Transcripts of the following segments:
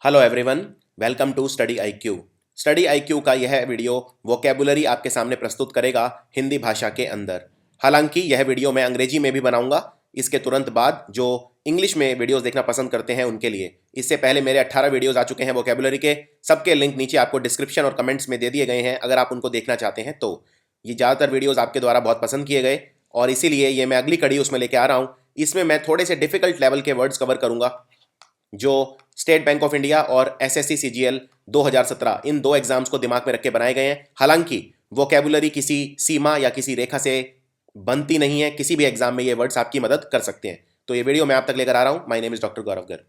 Hello everyone, welcome to study IQ. Study IQ का यह video vocabulary आपके सामने प्रस्तुत करेगा हिंदी भाषा के अंदर। हालांकि यह वीडियो मैं अंग्रेजी में भी बनाऊंगा इसके तुरंत बाद, जो इंग्लिश में वीडियोस देखना पसंद करते हैं उनके लिए। इससे पहले मेरे 18 वीडियोस आ चुके हैं वोकेबुलरी के, सबके लिंक नीचे आपको डिस्क्रिप्शन और कमेंट्स में दे दिए गए हैं अगर आप उनको देखना चाहते हैं तो। ये ज़्यादातर वीडियोज़ आपके द्वारा बहुत पसंद किए गए और इसीलिए ये मैं अगली कड़ी उसमें लेके आ रहा हूँ। इसमें मैं थोड़े से डिफिकल्ट लेवल के वर्ड्स कवर करूँगा जो स्टेट बैंक ऑफ इंडिया और एसएससी सीजीएल 2017 इन दो एग्जाम्स को दिमाग में रख के बनाए गए हैं। हालांकि वोकेबुलरी किसी सीमा या किसी रेखा से बनती नहीं है, किसी भी एग्जाम में ये वर्ड्स आपकी मदद कर सकते हैं। तो ये वीडियो मैं आप तक लेकर आ रहा हूं। माय नेम इज डॉक्टर गौरव गर्ग।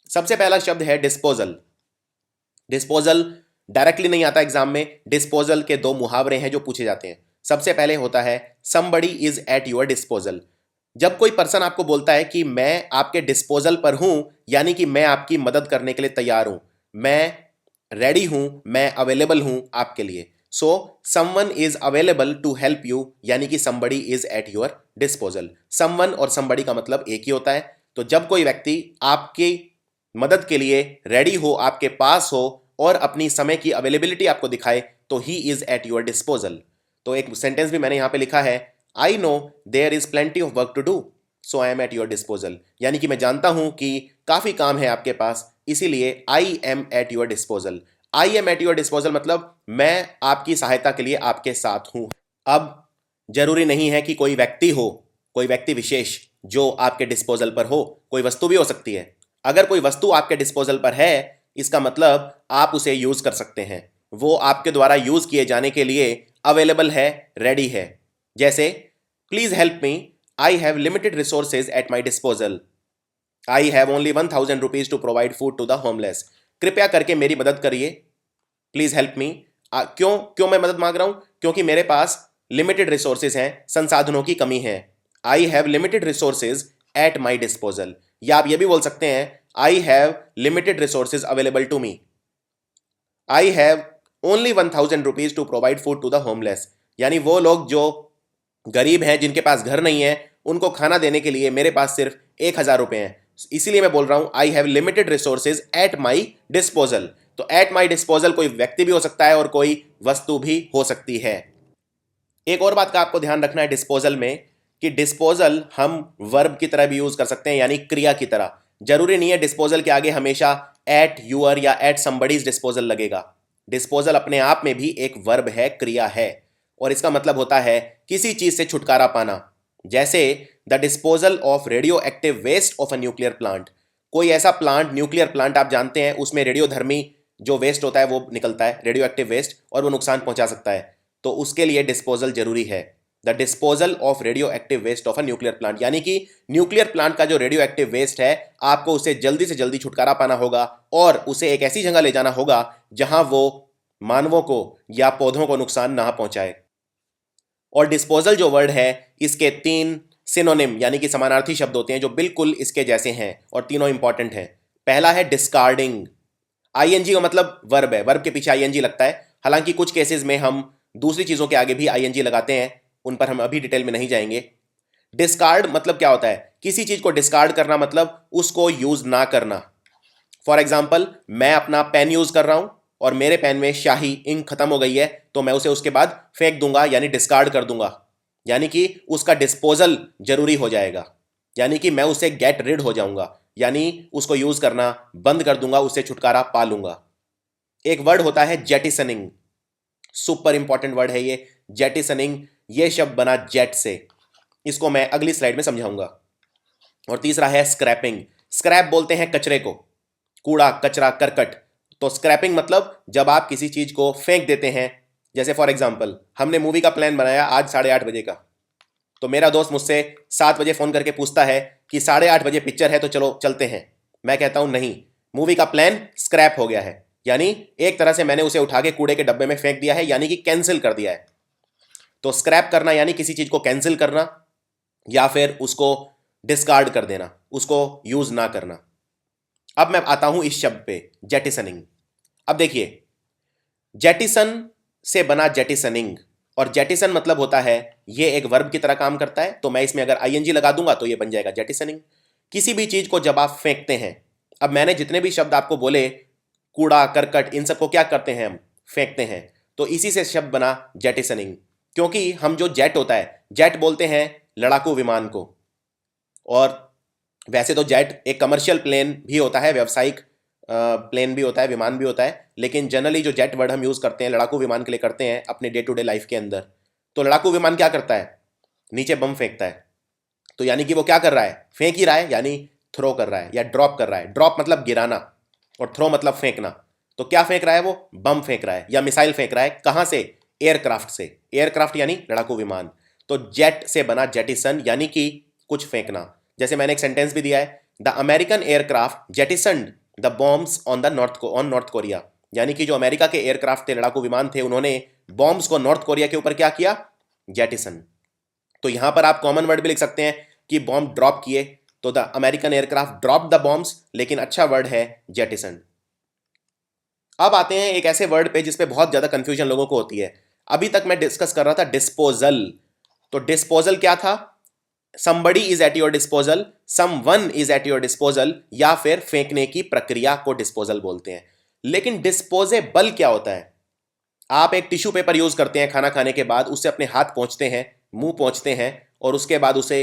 सबसे पहला शब्द है डिस्पोजल। डिस्पोजल डायरेक्टली नहीं आता एग्जाम में। डिस्पोजल के दो मुहावरे हैं जो पूछे जाते हैं। सबसे पहले होता है somebody is at your disposal. जब कोई पर्सन आपको बोलता है कि मैं आपके डिस्पोजल पर हूं, यानी कि मैं आपकी मदद करने के लिए तैयार हूं, मैं रेडी हूं, मैं अवेलेबल हूं आपके लिए। So someone is available to help you, यानी कि somebody is at your disposal. Someone और समबडी का मतलब एक ही होता है। तो जब कोई व्यक्ति आपकी मदद के लिए रेडी हो, आपके पास हो और अपनी समय की अवेलेबिलिटी आपको दिखाए, तो he is at your disposal. तो एक सेंटेंस भी मैंने यहां पे लिखा है, I know there is plenty of work to do so I am at your disposal. यानी कि मैं जानता हूं कि काफी काम है आपके पास, इसीलिए आई am at your disposal. I am at your disposal मतलब मैं आपकी सहायता के लिए आपके साथ हूं। अब जरूरी नहीं है कि कोई व्यक्ति हो, कोई व्यक्ति विशेष जो आपके डिस्पोजल पर हो, कोई वस्तु भी हो सकती है। अगर कोई वस्तु आपके डिस्पोजल पर है, इसका मतलब आप उसे यूज कर सकते हैं, वो आपके द्वारा यूज किए जाने के लिए अवेलेबल है, रेडी है। जैसे please help me, I have limited resources at my disposal, I have only 1000 rupees to provide food to the homeless. कृपया करके मेरी मदद करिए, प्लीज हेल्प मी। क्यों क्यों मैं मदद मांग रहा हूं? क्योंकि मेरे पास लिमिटेड रिसोर्सेज हैं, संसाधनों की कमी है। I have limited resources at my disposal. या आप ये भी बोल सकते हैं, I have limited resources available to me, I have only 1000 rupees to provide food to the homeless. यानी वो लोग जो गरीब हैं, जिनके पास घर नहीं है, उनको खाना देने के लिए मेरे पास सिर्फ 1000 रुपये हैं। इसीलिए मैं बोल रहा हूं आई have limited resources at my disposal. तो एट माई डिस्पोजल कोई व्यक्ति भी हो सकता है और कोई वस्तु भी हो सकती है। एक और बात का आपको ध्यान रखना है डिस्पोजल में, कि डिस्पोजल हम वर्ब की तरह भी यूज कर सकते हैं, यानी क्रिया की तरह। जरूरी नहीं है डिस्पोजल के आगे हमेशा एट यूअर या एट समबडीज डिस्पोजल लगेगा। डिस्पोजल अपने आप में भी एक वर्ब है, क्रिया है, और इसका मतलब होता है किसी चीज से छुटकारा पाना। जैसे the disposal of radioactive waste of a nuclear plant. कोई ऐसा प्लांट, न्यूक्लियर प्लांट आप जानते हैं, उसमें रेडियोधर्मी जो वेस्ट होता है वो निकलता है, रेडियो एक्टिव वेस्ट, और वो नुकसान पहुंचा सकता है। तो उसके लिए डिस्पोजल जरूरी है। The disposal of radioactive waste of a nuclear plant, यानी कि न्यूक्लियर प्लांट का जो रेडियो एक्टिव वेस्ट है, आपको उसे जल्दी से जल्दी छुटकारा पाना होगा और उसे एक ऐसी जगह ले जाना होगा जहां वो मानवों को या पौधों को नुकसान ना पहुंचाए। और डिस्पोजल जो वर्ड है, इसके 3 सिनोनिम यानी कि समानार्थी शब्द होते हैं जो बिल्कुल इसके जैसे हैं और तीनों इंपॉर्टेंट हैं। पहला है डिस्कार्डिंग। आईएनजी का मतलब वर्ब है, वर्ब के पीछे आईएनजी लगता है। हालांकि कुछ केसेस में हम दूसरी चीजों के आगे भी आईएनजी लगाते हैं, उन पर हम अभी डिटेल में नहीं जाएंगे। डिस्कार्ड मतलब क्या होता है? किसी चीज को डिस्कार्ड करना मतलब उसको यूज ना करना। फॉर एग्जाम्पल, मैं अपना पेन यूज कर रहा हूं और मेरे पेन में स्याही, इंक खत्म हो गई है, तो मैं उसे उसके बाद फेंक दूंगा, यानी डिस्कार्ड कर दूंगा। यानी कि उसका डिस्पोजल जरूरी हो जाएगा, यानी कि मैं उसे गेट रिड हो जाऊंगा, यानी उसको यूज करना बंद कर दूंगा, उससे छुटकारा पा लूंगा। एक वर्ड होता है जेटिसनिंग, सुपर इंपॉर्टेंट वर्ड है ये जेटिसनिंग। ये शब्द बना जेट से, इसको मैं अगली स्लाइड में समझाऊंगा। और तीसरा है स्क्रैपिंग। स्क्रैप बोलते हैं कचरे को, कूड़ा, कचरा, करकट। तो स्क्रैपिंग मतलब जब आप किसी चीज को फेंक देते हैं। जैसे फॉर एग्जाम्पल, हमने मूवी का प्लान बनाया आज 8:30 बजे का, तो मेरा दोस्त मुझसे 7 बजे फोन करके पूछता है कि 8:30 बजे पिक्चर है तो चलो चलते हैं। मैं कहता हूं नहीं, मूवी का प्लान स्क्रैप हो गया है, यानी एक तरह से मैंने उसे उठा के कूड़े के डब्बे में फेंक दिया है, यानी कि कैंसिल कर दिया है। तो स्क्रैप करना यानी किसी चीज को कैंसिल करना या फिर उसको डिस्कार्ड कर देना, उसको यूज ना करना। अब मैं आता हूं इस शब्द पे, जेटिसनिंग। अब देखिए, जेटिसन से बना जेटिसनिंग, और जेटिसन मतलब होता है ये एक वर्ब की तरह काम करता है। तो मैं इसमें अगर आईएनजी लगा दूंगा तो ये बन जाएगा जेटिसनिंग। किसी भी चीज को जब आप फेंकते हैं, अब मैंने जितने भी शब्द आपको बोले, कूड़ा करकट, इन सबको क्या करते हैं हम? फेंकते हैं। तो इसी से शब्द बना जेटिसनिंग। क्योंकि हम जो जेट होता है, जेट बोलते हैं लड़ाकू विमान को। और वैसे तो जेट एक कमर्शियल प्लेन भी होता है, व्यावसायिक प्लेन भी होता है, विमान भी होता है, लेकिन जनरली जो जेट वर्ड हम यूज़ करते हैं लड़ाकू विमान के लिए करते हैं अपने डे टू डे लाइफ के अंदर। तो लड़ाकू विमान क्या करता है? नीचे बम फेंकता है। तो यानी कि वो क्या कर रहा है? फेंक ही रहा है, यानी थ्रो कर रहा है या ड्रॉप कर रहा है। ड्रॉप मतलब गिराना और थ्रो मतलब फेंकना। तो क्या फेंक रहा है वो? बम फेंक रहा है या मिसाइल फेंक रहा है। कहाँ से? एयरक्राफ्ट से। एयरक्राफ्ट यानी लड़ाकू विमान। तो जेट से बना जेटिसन, यानी कि कुछ फेंकना। जैसे मैंने एक सेंटेंस भी दिया है, the American aircraft jettisoned the bombs on North Korea. यानी कि जो अमेरिका के एयरक्राफ्ट थे, लड़ाकू विमान थे, उन्होंने बॉम्ब्स को नॉर्थ कोरिया के ऊपर क्या किया? जेटिसन। तो यहां पर आप कॉमन वर्ड भी लिख सकते हैं कि बॉम्ब ड्रॉप किए, तो the American aircraft drop the bombs, लेकिन अच्छा वर्ड है जेटिसन। अब आते हैं एक ऐसे वर्ड पे जिसपे बहुत ज्यादा कंफ्यूजन लोगों को होती है। अभी तक मैं डिस्कस कर रहा था डिस्पोजल। तो डिस्पोजल क्या था? somebody is at your disposal, someone is at your disposal, या फिर फेंकने की प्रक्रिया को डिस्पोजल बोलते हैं। लेकिन डिस्पोजेबल क्या होता है? आप एक टिश्यू पेपर यूज करते हैं खाना खाने के बाद, उससे अपने हाथ पोंछते हैं, मुंह पोंछते हैं और उसके बाद उसे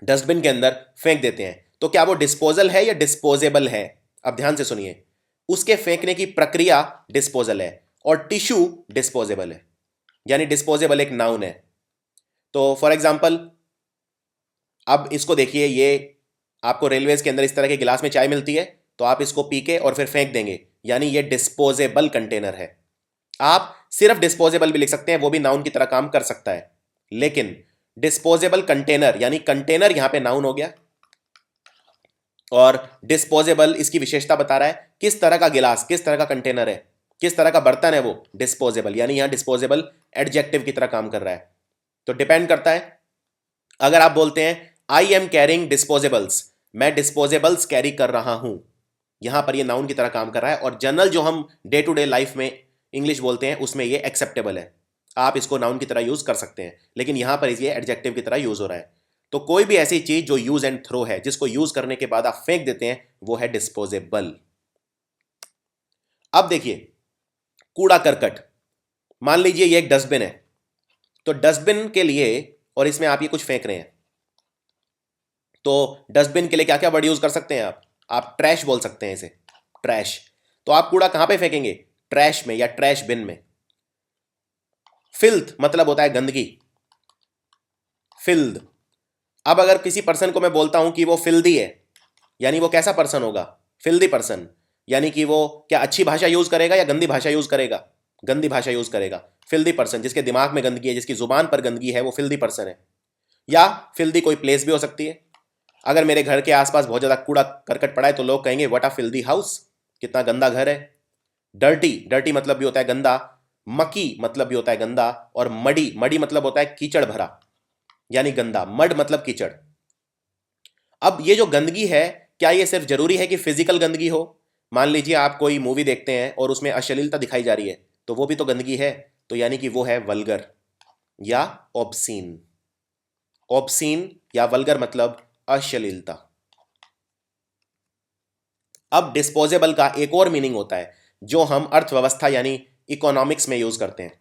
डस्टबिन के अंदर फेंक देते हैं। तो क्या वो डिस्पोजल है या डिस्पोजेबल है? अब ध्यान से सुनिए, उसके फेंकने की प्रक्रिया डिस्पोजल है और टिश्यू डिस्पोजेबल है, यानी डिस्पोजेबल एक नाउन है। तो फॉर एग्जाम्पल, अब इसको देखिए, ये आपको रेलवेज के अंदर इस तरह के गिलास में चाय मिलती है, तो आप इसको पी के और फिर फेंक देंगे, यानी ये डिस्पोजेबल कंटेनर है। आप सिर्फ डिस्पोजेबल भी लिख सकते हैं, वो भी नाउन की तरह काम कर सकता है। लेकिन डिस्पोजेबल कंटेनर, यानी कंटेनर यहां पे नाउन हो गया, और डिस्पोजेबल इसकी विशेषता बता रहा है किस तरह का गिलास, किस तरह का कंटेनर है, किस तरह का बर्तन है, वो डिस्पोजेबल, यानी यहां डिस्पोजेबल एडजेक्टिव की तरह काम कर रहा है। तो डिपेंड करता है। अगर आप बोलते हैं आई एम कैरिंग डिस्पोजेबल्स, मैं डिस्पोजेबल्स कैरी कर रहा हूं, यहां पर ये नाउन की तरह काम कर रहा है। और जनरल जो हम डे टू डे लाइफ में इंग्लिश बोलते हैं उसमें ये एक्सेप्टेबल है, आप इसको नाउन की तरह यूज कर सकते हैं, लेकिन यहां पर ये एडजेक्टिव की तरह यूज हो रहा है। तो कोई भी ऐसी चीज जो यूज एंड थ्रो है, जिसको यूज करने के बाद आप फेंक देते हैं, वो है डिस्पोजेबल। अब देखिए, कूड़ा करकट, मान लीजिए ये एक डस्टबिन है, तो डस्टबिन के लिए, और इसमें आप ये कुछ फेंक रहे हैं, तो डस्टबिन के लिए क्या क्या वर्ड यूज कर सकते हैं आप ट्रैश बोल सकते हैं इसे, ट्रैश। तो आप कूड़ा कहां पे फेंकेंगे? ट्रैश में या ट्रैश बिन में। फिल्थ मतलब होता है गंदगी, फिल्द। अब अगर किसी पर्सन को मैं बोलता हूं कि वो फिल्दी है, यानी वो कैसा पर्सन होगा? Filthy person. यानी कि वो क्या अच्छी भाषा यूज करेगा या गंदी भाषा यूज करेगा? गंदी भाषा यूज करेगा। फिल्दी पर्सन, जिसके दिमाग में गंदगी है, जिसकी जुबान पर गंदगी है, वो फिल्दी पर्सन है। या फिल्दी कोई प्लेस भी हो सकती है। अगर मेरे घर के आसपास बहुत ज्यादा कूड़ा करकट पड़ा है, तो लोग कहेंगे व्हाट अ फिल्दी हाउस, कितना गंदा घर है। डर्टी, डर्टी मतलब भी होता है गंदा। मकी मतलब भी होता है गंदा। और मडी, मडी मतलब होता है कीचड़ भरा, यानी गंदा। मड मतलब कीचड़। अब ये जो गंदगी है, क्या ये सिर्फ जरूरी है कि फिजिकल गंदगी हो? मान लीजिए आप कोई मूवी देखते हैं और उसमें अश्लीलता दिखाई जा रही है, तो वो भी तो गंदगी है। तो यानी कि वो है वल्गर या ऑब्सीन। ऑब्सीन या वल्गर मतलब अश्लीलता। अब डिस्पोजेबल का एक और मीनिंग होता है जो हम अर्थव्यवस्था यानी इकोनॉमिक्स में यूज करते हैं,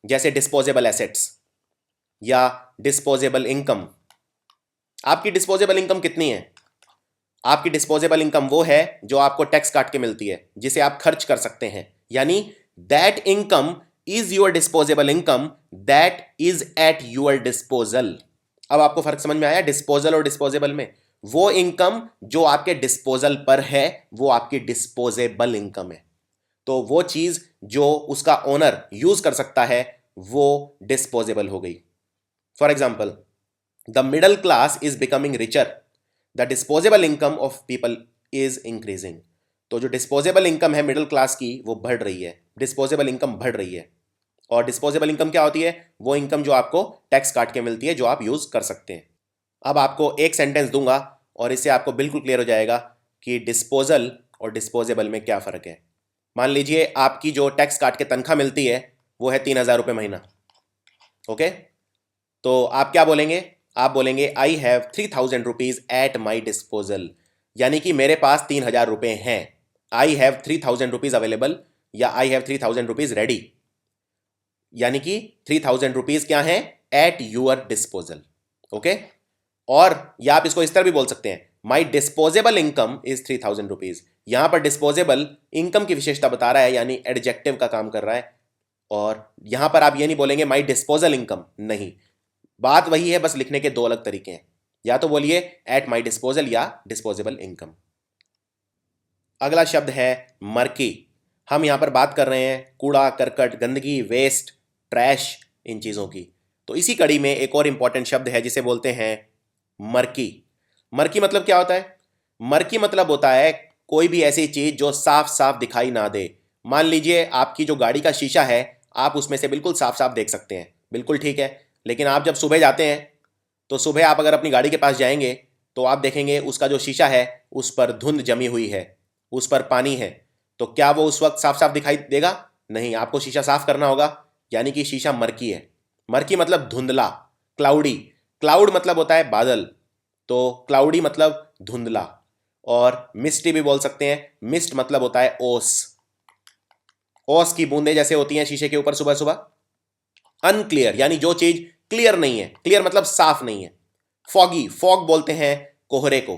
जैसे डिस्पोजेबल एसेट्स या डिस्पोजेबल इनकम। आपकी डिस्पोजेबल इनकम कितनी है? आपकी डिस्पोजेबल इनकम वो है जो आपको टैक्स काट के मिलती है, जिसे आप खर्च कर सकते हैं, यानी that income is your disposable income that is at your disposal. अब आपको फर्क समझ में आया डिस्पोजल और डिस्पोजेबल में? वो इनकम जो आपके डिस्पोजल पर है, वो आपकी डिस्पोजेबल इनकम है। तो वो चीज जो उसका ओनर यूज कर सकता है, वो डिस्पोजेबल हो गई। For example, the middle class is becoming richer, the disposable income of people is increasing. तो जो डिस्पोजेबल इनकम है मिडिल क्लास की, वो बढ़ रही है, डिस्पोजेबल इनकम बढ़ रही है। और डिस्पोजेबल इनकम क्या होती है? वो इनकम जो आपको टैक्स काट के मिलती है, जो आप यूज कर सकते हैं। अब आपको एक सेंटेंस दूंगा और इससे आपको बिल्कुल क्लियर हो जाएगा कि डिस्पोजल और डिस्पोजेबल में क्या फ़र्क है। मान लीजिए आपकी जो टैक्स काट के तनख्वाह मिलती है वो है 3,000 रुपये महीना। ओके, तो आप क्या बोलेंगे? आप बोलेंगे I have 3,000 rupees eight my disposal. यानी कि मेरे पास 3,000 रुपये हैं। आई हैव 3,000 रुपीज अवेलेबल या आई हैव 3,000 रुपीज रेडी, यानी कि 3,000 रुपीज क्या है, एट यूअर डिस्पोजल। ओके, और या आप इसको इस तरह भी बोल सकते हैं, माई डिस्पोजेबल इनकम इज 3,000 रुपीज। यहां पर डिस्पोजेबल इनकम की विशेषता बता रहा है, यानी एडजेक्टिव का काम कर रहा है। और यहां पर आप ये नहीं बोलेंगे माई डिस्पोजल इनकम, नहीं, बात वही है, बस लिखने के दो अलग तरीके हैं। या तो बोलिए एट माई डिस्पोजल या डिस्पोजेबल इनकम। अगला शब्द है मर्की। हम यहां पर बात कर रहे हैं कूड़ा करकट, गंदगी, वेस्ट, ट्रैश, इन चीजों की। तो इसी कड़ी में एक और इंपॉर्टेंट शब्द है जिसे बोलते हैं मर्की। मर्की मतलब क्या होता है? मर्की मतलब होता है कोई भी ऐसी चीज जो साफ साफ दिखाई ना दे। मान लीजिए आपकी जो गाड़ी का शीशा है, आप उसमें से बिल्कुल साफ साफ देख सकते हैं, बिल्कुल ठीक है। लेकिन आप जब सुबह जाते हैं तो सुबह आप अगर अपनी गाड़ी के पास जाएंगे तो आप देखेंगे उसका जो शीशा है उस पर धुंध जमी हुई है, उस पर पानी है। तो क्या वो उस वक्त साफ साफ दिखाई देगा? नहीं, आपको शीशा साफ करना होगा, यानी कि शीशा मर्की है। मर्की मतलब धुंधला, क्लाउडी। क्लाउड मतलब होता है बादल, तो क्लाउडी मतलब धुंधला। और मिस्टी भी बोल सकते हैं, मिस्ट मतलब होता है ओस। ओस की बूंदें जैसे होती हैं शीशे के ऊपर सुबह सुबह। अनक्लियर यानी जो चीज क्लियर नहीं है, क्लियर मतलब साफ नहीं है। फॉगी, फॉग बोलते हैं कोहरे को,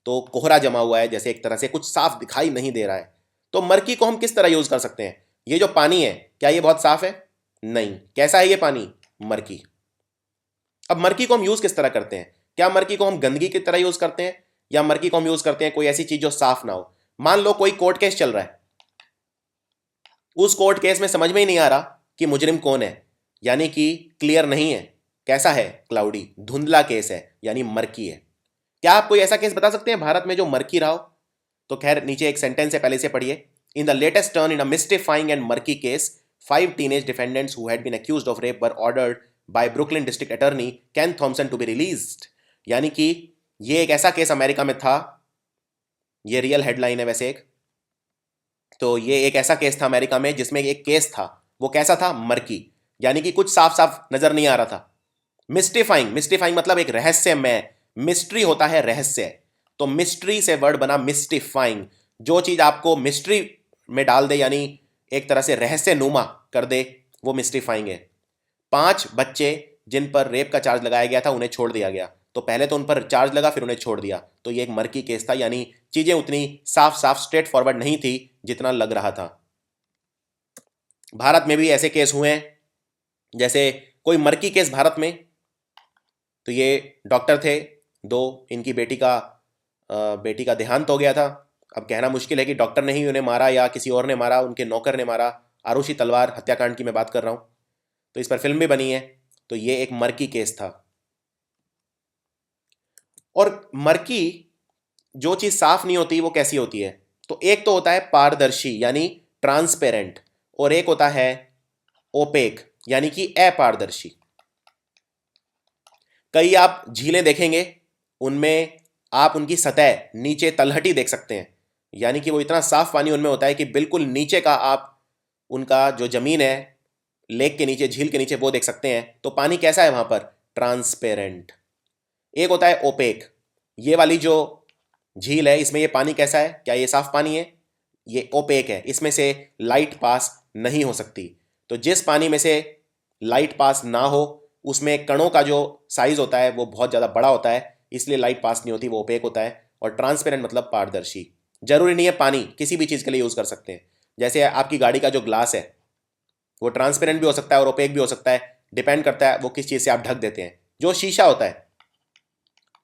तो कोहरा जमा हुआ है, जैसे एक तरह से कुछ साफ दिखाई नहीं दे रहा है। तो मर्की को हम किस तरह यूज कर सकते हैं? ये जो पानी है, क्या ये बहुत साफ है? नहीं। कैसा है ये पानी? मर्की। अब मर्की को हम यूज किस तरह करते हैं? क्या मर्की को हम गंदगी की तरह यूज करते हैं, या मर्की को हम यूज करते हैं कोई ऐसी चीज जो साफ ना हो? मान लो कोई कोर्ट केस चल रहा है, उस कोर्ट केस में समझ में ही नहीं आ रहा कि मुजरिम कौन है, यानी कि क्लियर नहीं है। कैसा है? क्लाउडी, धुंधला केस है, यानी मर्की है। क्या आप कोई ऐसा केस बता सकते हैं भारत में जो मर्की रहा हो? तो खैर, नीचे एक सेंटेंस है, पहले से पढ़िए। In the latest turn in a mystifying and murky case, 5 teenage defendants who had been accused of rape were ordered by Brooklyn district attorney Ken Thompson to be released. यानी कि ये एक ऐसा केस अमेरिका में था, ये real headline है वैसे एक। तो ये एक ऐसा केस था अमेरिका में जिसमें एक केस था, वो कैसा था? मर्की, यानी कि कुछ साफ साफ नजर नहीं आ रहा था। मिस्टिफाइंग, मिस्टिफाइंग मतलब एक रहस्यमय, मिस्ट्री होता है रहस्य, तो मिस्ट्री से वर्ड बना मिस्टिफाइंग। जो चीज आपको मिस्ट्री में डाल दे, यानी एक तरह से रहस्य नुमा कर दे, वो मिस्टिफाइंग है। 5 बच्चे जिन पर रेप का चार्ज लगाया गया था, उन्हें छोड़ दिया गया। तो पहले तो उन पर चार्ज लगा, फिर उन्हें छोड़ दिया। तो ये एक मर्की केस था, यानी चीजें उतनी साफ साफ स्ट्रेट फॉरवर्ड नहीं थी जितना लग रहा था। भारत में भी ऐसे केस हुए हैं, जैसे कोई मर्की केस भारत में, तो ये डॉक्टर थे 2, इनकी बेटी का देहांत हो गया था। अब कहना मुश्किल है कि डॉक्टर ने ही उन्हें मारा या किसी और ने मारा, उनके नौकर ने मारा। आरुषि तलवार हत्याकांड की मैं बात कर रहा हूं, तो इस पर फिल्म भी बनी है। तो ये एक मर्की केस था। और मर्की, जो चीज साफ नहीं होती वो कैसी होती है? तो एक तो होता है पारदर्शी यानी ट्रांसपेरेंट, और एक होता है ओपेक यानी कि अपारदर्शी। कई आप झीलें देखेंगे, उनमें आप उनकी सतह नीचे तलहटी देख सकते हैं, यानी कि वो इतना साफ पानी उनमें होता है कि बिल्कुल नीचे का आप उनका जो जमीन है लेक के नीचे, झील के नीचे, वो देख सकते हैं। तो पानी कैसा है वहां पर? ट्रांसपेरेंट। एक होता है ओपेक, ये वाली जो झील है इसमें ये पानी कैसा है? क्या ये साफ पानी है? ये ओपेक है, इसमें से लाइट पास नहीं हो सकती। तो जिस पानी में से लाइट पास ना हो उसमें कणों का जो साइज होता है वो बहुत ज़्यादा बड़ा होता है, इसलिए लाइट पास नहीं होती, वो ओपेक होता है। और ट्रांसपेरेंट मतलब पारदर्शी। जरूरी नहीं है पानी, किसी भी चीज़ के लिए यूज़ कर सकते हैं। जैसे आपकी गाड़ी का जो ग्लास है वो ट्रांसपेरेंट भी हो सकता है और ओपेक भी हो सकता है, डिपेंड करता है वो किस चीज़ से आप ढक देते हैं। जो शीशा होता है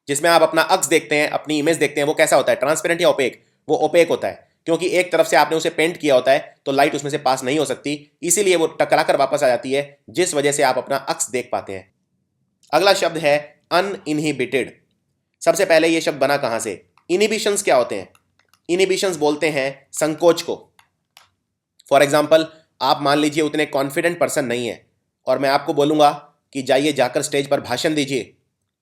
जिसमें आप अपना अक्स देखते हैं, अपनी इमेज देखते हैं, वो कैसा होता है? ट्रांसपेरेंट या ओपेक? वो ओपेक होता है, क्योंकि एक तरफ से आपने उसे पेंट किया होता है तो लाइट उसमें से पास नहीं हो सकती, इसीलिए वो टकरा कर वापस आ जाती है, जिस वजह से आप अपना अक्स देख पाते हैं। अगला शब्द है अनइनहिबिटेड। सबसे पहले ये शब्द बना कहां से? इनहिबिशंस क्या होते हैं? इनहिबिशंस बोलते हैं संकोच को। फॉर एग्जाम्पल, आप मान लीजिए उतने कॉन्फिडेंट पर्सन नहीं है और मैं आपको बोलूंगा कि जाइए जाकर स्टेज पर भाषण दीजिए,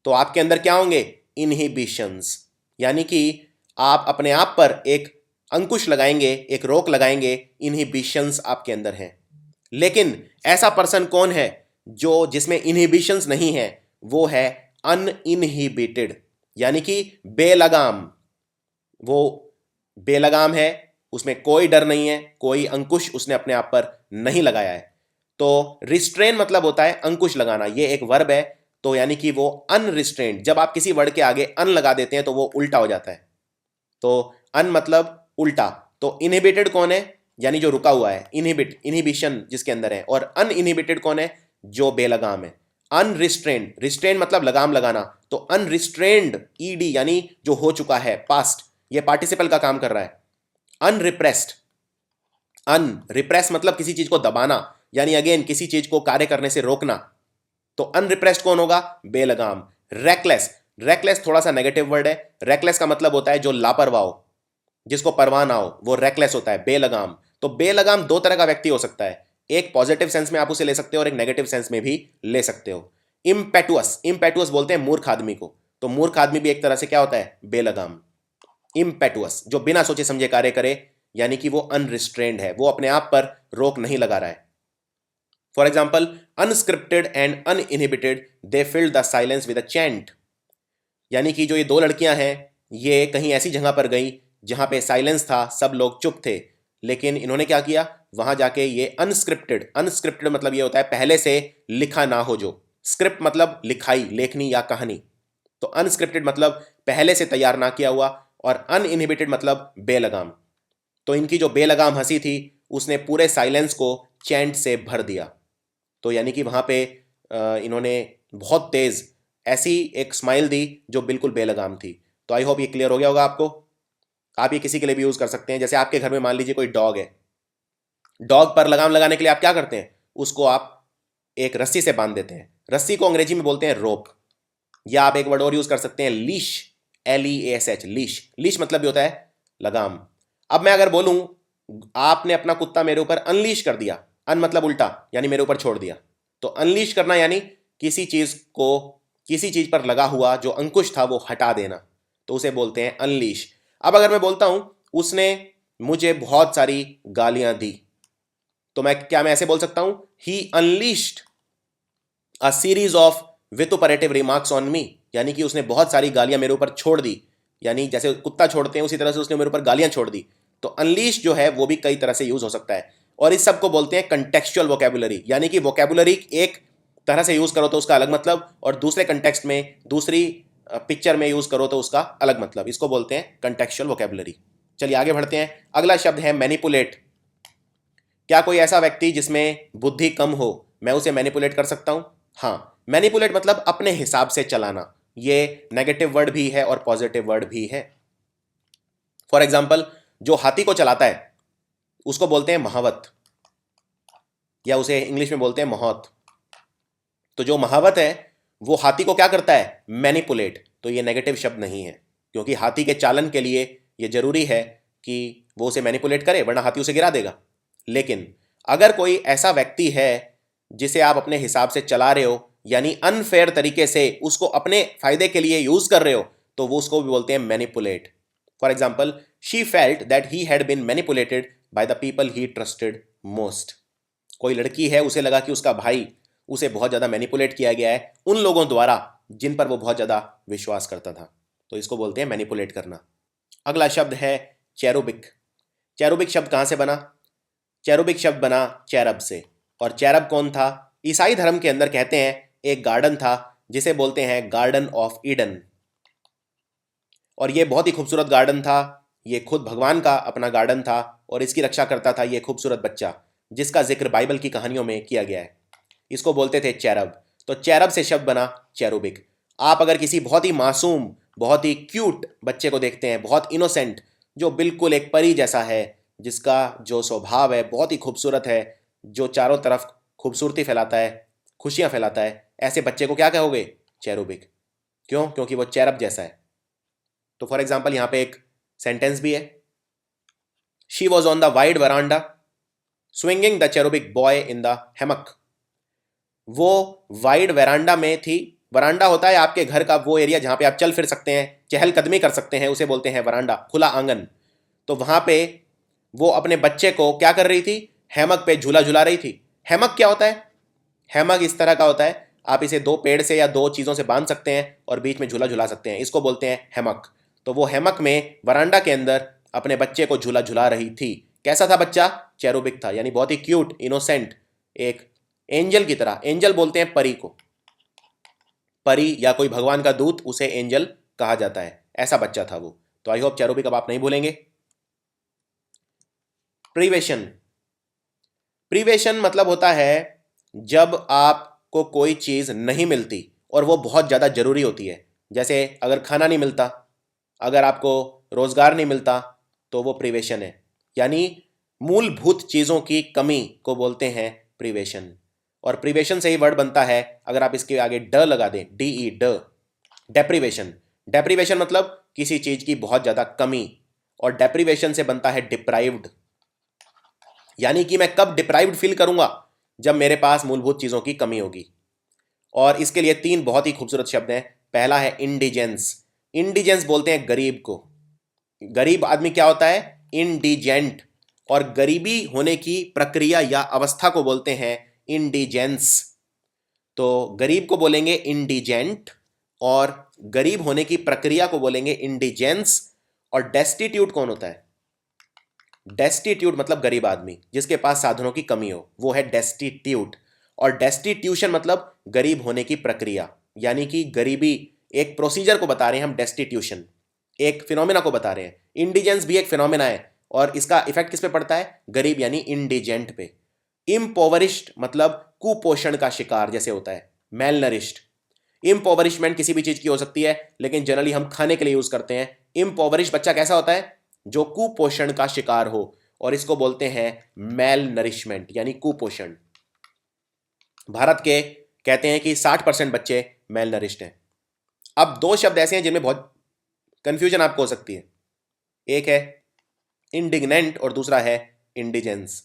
तो आपके अंदर क्या होंगे? इनहिबिशंस, यानी कि आप अपने आप पर एक अंकुश लगाएंगे, एक रोक लगाएंगे, इनहिबिशंस आपके अंदर हैं। लेकिन ऐसा पर्सन कौन है जो जिसमें इनहिबिशंस नहीं है? वो है अनइनहिबिटेड, यानी कि बेलगाम, वो बेलगाम है, उसमें कोई डर नहीं है, कोई अंकुश उसने अपने आप पर नहीं लगाया है। तो रिस्ट्रेन मतलब होता है अंकुश लगाना, ये एक वर्ब है। तो यानी कि वो अनरिस्ट्रेन्ड, जब आप किसी वर्ड के आगे अन लगा देते हैं तो वो उल्टा हो जाता है। तो अन मतलब उल्टा। तो इनहिबिटेड कौन है? यानी जो रुका हुआ है, इनहिबिशन जिसके अंदर है। और अनइनहिबिटेड कौन है? जो बेलगाम है। अनरिस्ट्रेन्ड, रिस्ट्रेन मतलब लगाम लगाना, तो अनरिस्ट्रेन्ड ईडी यानी जो हो चुका है, पास्ट, ये पार्टिसिपल का काम कर रहा है। अनरिप्रेस्ड, अनरिप्रेस मतलब किसी चीज को दबाना, यानी अगेन किसी चीज को कार्य करने से रोकना। तो अनरिप्रेस्ड कौन होगा? बेलगाम। रेकलेस, रेकलेस थोड़ा सा नेगेटिव वर्ड है। रेकलेस का मतलब होता है जो लापरवाह हो, जिसको परवाह ना हो, वो रेकलेस होता है। बेलगाम, तो बेलगाम दो तरह का व्यक्ति हो सकता है, एक पॉजिटिव सेंस में आप उसे ले सकते हो और एक नेगेटिव सेंस में भी ले सकते हो। इम्पेटुअस, इम्पेटुअस बोलते हैं मूर्ख आदमी को, तो मूर्ख आदमी भी एक तरह से क्या होता है? बेलगाम। इम्पेटुअस जो बिना सोचे समझे कार्य करे, यानी कि वो अनरिस्ट्रेन्ड है, वो अपने आप पर रोक नहीं लगा रहा है। For example, unscripted and uninhibited they filled the silence with a chant. यानी कि जो ये दो लड़कियां हैं, ये कहीं ऐसी जगह पर गई जहां पे साइलेंस था, सब लोग चुप थे, लेकिन इन्होंने क्या किया? वहां जाके ये अनस्क्रिप्टेड, अनस्क्रिप्टेड मतलब ये होता है पहले से लिखा ना हो, जो स्क्रिप्ट मतलब लिखाई, लेखनी या कहानी। तो अनस्क्रिप्टेड मतलब पहले से तैयार ना किया हुआ, और अनइनहिबिटेड मतलब बेलगाम। तो इनकी जो बेलगाम हंसी थी, उसने पूरे साइलेंस को चैंट से भर दिया। तो यानी कि वहां पे इन्होंने बहुत तेज ऐसी एक स्माइल दी जो बिल्कुल बेलगाम थी। तो आई होप ये क्लियर हो गया होगा आपको। आप ये किसी के लिए भी यूज कर सकते हैं। जैसे आपके घर में मान लीजिए कोई डॉग है, डॉग पर लगाम लगाने के लिए आप क्या करते हैं? उसको आप एक रस्सी से बांध देते हैं। रस्सी को अंग्रेजी में बोलते हैं रोप, या आप एक वर्ड और यूज कर सकते हैं, लीश, LEASH, लीश। लीश मतलब भी होता है लगाम। अब मैं अगर बोलूं आपने अपना कुत्ता मेरे ऊपर अनलीश कर दिया, अन मतलब उल्टा, यानी मेरे ऊपर छोड़ दिया, तो अनलीश करना यानी किसी चीज को, किसी चीज पर लगा हुआ जो अंकुश था वो हटा देना, तो उसे बोलते हैं अनलीश। अब अगर मैं बोलता हूं उसने मुझे बहुत सारी गालियां दी, तो मैं ऐसे बोल सकता हूं, he unleashed a series of vituperative remarks on me, यानी कि उसने बहुत सारी गालियां मेरे ऊपर छोड़ दी, यानी जैसे कुत्ता छोड़ते हैं उसी तरह से उसने मेरे ऊपर गालियां छोड़ दी। तो अनलीश जो है वो भी कई तरह से यूज हो सकता है, और इस सब को बोलते हैं कंटेक्चुअल वोकेबुलरी, यानी कि वोकेबुलरी एक तरह से यूज करो तो उसका अलग मतलब, और दूसरे कंटेक्स्ट में, दूसरी पिक्चर में यूज करो तो उसका अलग मतलब। इसको बोलते हैं कंटेक्चुअल वोकेबुलरी। चलिए आगे बढ़ते हैं। अगला शब्द है मैनिपुलेट। क्या कोई ऐसा व्यक्ति जिसमें बुद्धि कम हो, मैं उसे मैनिपुलेट कर सकता हूं? हाँ, मैनिपुलेट मतलब अपने हिसाब से चलाना। ये नेगेटिव वर्ड भी है और पॉजिटिव वर्ड भी है। फॉर एग्जाम्पल, जो हाथी को चलाता है उसको बोलते हैं महावत, या उसे इंग्लिश में बोलते हैं महौत। तो जो महावत है वो हाथी को क्या करता है? मैनिपुलेट। तो ये नेगेटिव शब्द नहीं है, क्योंकि हाथी के चालन के लिए ये जरूरी है कि वो उसे मैनिपुलेट करे, वरना हाथी उसे गिरा देगा। लेकिन अगर कोई ऐसा व्यक्ति है जिसे आप अपने हिसाब से चला रहे हो, यानी अनफेयर तरीके से उसको अपने फायदे के लिए यूज कर रहे हो, तो वो उसको भी बोलते हैं manipulate. For example, she felt that he had been manipulated by the people he trusted most. कोई लड़की है, उसे लगा कि उसका भाई, उसे बहुत ज्यादा मैनिपुलेट किया गया है उन लोगों द्वारा जिन पर वो बहुत ज्यादा विश्वास करता था। तो इसको बोलते हैं मैनिपुलेट करना। अगला शब्द है चेरुबिक। चेरुबिक शब्द कहां से बना? चेरुबिक शब्द बना चैरब से। और चैरब कौन था? ईसाई धर्म के अंदर कहते हैं एक गार्डन था जिसे बोलते हैं गार्डन ऑफ ईडन, और ये बहुत ही खूबसूरत गार्डन था। ये खुद भगवान का अपना गार्डन था, और इसकी रक्षा करता था ये खूबसूरत बच्चा जिसका जिक्र बाइबल की कहानियों में किया गया है। इसको बोलते थे चैरब। तो चैरब से शब्द बना चेरुबिक। आप अगर किसी बहुत ही मासूम, बहुत ही क्यूट बच्चे को देखते हैं, बहुत इनोसेंट, जो बिल्कुल एक परी जैसा है, जिसका जो स्वभाव है बहुत ही खूबसूरत है, जो चारों तरफ खूबसूरती फैलाता है, खुशियां फैलाता है, ऐसे बच्चे को क्या कहोगे? चेरुबिक। क्यों? क्योंकि वो चैरब जैसा है। तो फॉर एग्जाम्पल यहाँ पे एक सेंटेंस भी है, she was on the wide veranda swinging the cherubic boy in the hammock. वो वाइड वरांडा में थी। वरांडा होता है आपके घर का वो एरिया जहां पे आप चल फिर सकते हैं, चहलकदमी कर सकते हैं, उसे बोलते हैं वरांडा, खुला आंगन। तो वहां पे वो अपने बच्चे को क्या कर रही थी? हैमक पे झूला झुला रही थी। हैमक क्या होता है? हैमक इस तरह का होता है, आप इसे दो पेड़ से या दो चीजों से बांध सकते हैं और बीच में झूला झुला सकते हैं, इसको बोलते हैं हैमक। तो वो हैमक में वरांडा के अंदर अपने बच्चे को झूला झुला रही थी। कैसा था बच्चा? चेरोबिक था, यानी बहुत ही क्यूट, इनोसेंट, एक एंजल की तरह। एंजल बोलते हैं परी को, परी या कोई भगवान का दूत, उसे एंजल कहा जाता है। ऐसा बच्चा था वो। तो आई होप चेरोबिक अब आप नहीं भूलेंगे। प्रीवेशन, प्रीवेशन मतलब होता है जब आपको कोई चीज नहीं मिलती और वो बहुत ज्यादा जरूरी होती है। जैसे अगर खाना नहीं मिलता, अगर आपको रोजगार नहीं मिलता, तो वो प्रीवेशन है। यानी मूलभूत चीजों की कमी को बोलते हैं प्रीवेशन। और प्रीवेशन से ही वर्ड बनता है, अगर आप इसके आगे ड लगा दें, DE, ड, डेप्रीवेशन। डेप्रीवेशन मतलब किसी चीज की बहुत ज्यादा कमी, और डेप्रीवेशन से बनता है डिप्राइव्ड। यानी कि मैं कब डिप्राइव्ड फील करूंगा? जब मेरे पास मूलभूत चीजों की कमी होगी। और इसके लिए 3 बहुत ही खूबसूरत शब्द हैं। पहला है इंडिजेंस। इंडिजेंस बोलते हैं गरीब को। गरीब आदमी क्या होता है? इंडिजेंट। और गरीबी होने की प्रक्रिया या अवस्था को बोलते हैं इंडिजेंस। तो गरीब को बोलेंगे इंडिजेंट, और गरीब होने की प्रक्रिया को बोलेंगे इंडिजेंस। और डेस्टिट्यूट कौन होता है? डेस्टिट्यूट मतलब गरीब आदमी जिसके पास साधनों की कमी हो, वो है डेस्टिट्यूट। और डेस्टिट्यूशन मतलब गरीब होने की प्रक्रिया, यानी कि गरीबी एक प्रोसीजर को बता रहे हैं हम, डेस्टिट्यूशन एक फिनोमेना को बता रहे हैं। इंडिजेंस भी एक फिनोमेना है, और इसका इफेक्ट किस पे पड़ता है? गरीब यानी इंडिजेंट पे। इम्पोवरिश्ड मतलब कुपोषण का शिकार जैसे होता है, मेलनरिश्ड। इम्पोवरिशमेंट किसी भी चीज की हो सकती है, लेकिन जनरली हम खाने के लिए यूज करते हैं। इम्पोवरिश बच्चा कैसा होता है? जो कुपोषण का शिकार हो, और इसको बोलते हैं मेल नरिशमेंट, यानी कुपोषण। भारत के कहते हैं कि 60% बच्चे मेल नरिश्ड हैं। अब 2 शब्द ऐसे हैं जिनमें बहुत कंफ्यूजन आपको हो सकती है। एक है इंडिग्नेंट और दूसरा है इंडिजेंस।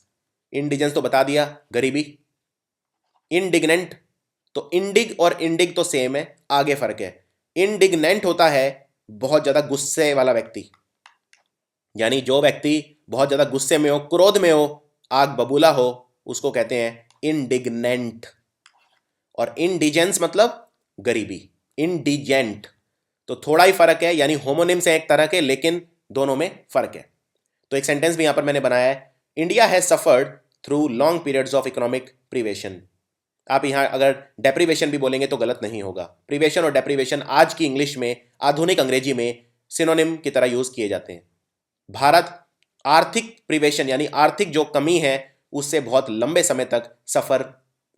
इंडिजेंस तो बता दिया, गरीबी। इंडिग्नेंट, तो इंडिग और इंडिग तो सेम है, आगे फर्क है। इंडिग्नेंट होता है बहुत ज्यादा गुस्से वाला व्यक्ति, यानी जो व्यक्ति बहुत ज्यादा गुस्से में हो, क्रोध में हो, आग बबूला हो, उसको कहते हैं इंडिग्नेंट। और इंडिजेंस मतलब गरीबी, इंडिजेंट। तो थोड़ा ही फर्क है, यानी होमोनिम्स है एक तरह के, लेकिन दोनों में फर्क है। तो एक सेंटेंस भी यहां पर मैंने बनाया है, India has suffered through long periods of economic prevention. आप यहां अगर डेप्रीवेशन भी बोलेंगे तो गलत नहीं होगा। प्रिवेशन और डेप्रीवेशन आज की इंग्लिश में, आधुनिक अंग्रेजी में सिनोनिम की तरह यूज किए जाते हैं। भारत आर्थिक प्रिवेशन यानी आर्थिक जो कमी है उससे बहुत लंबे समय तक सफर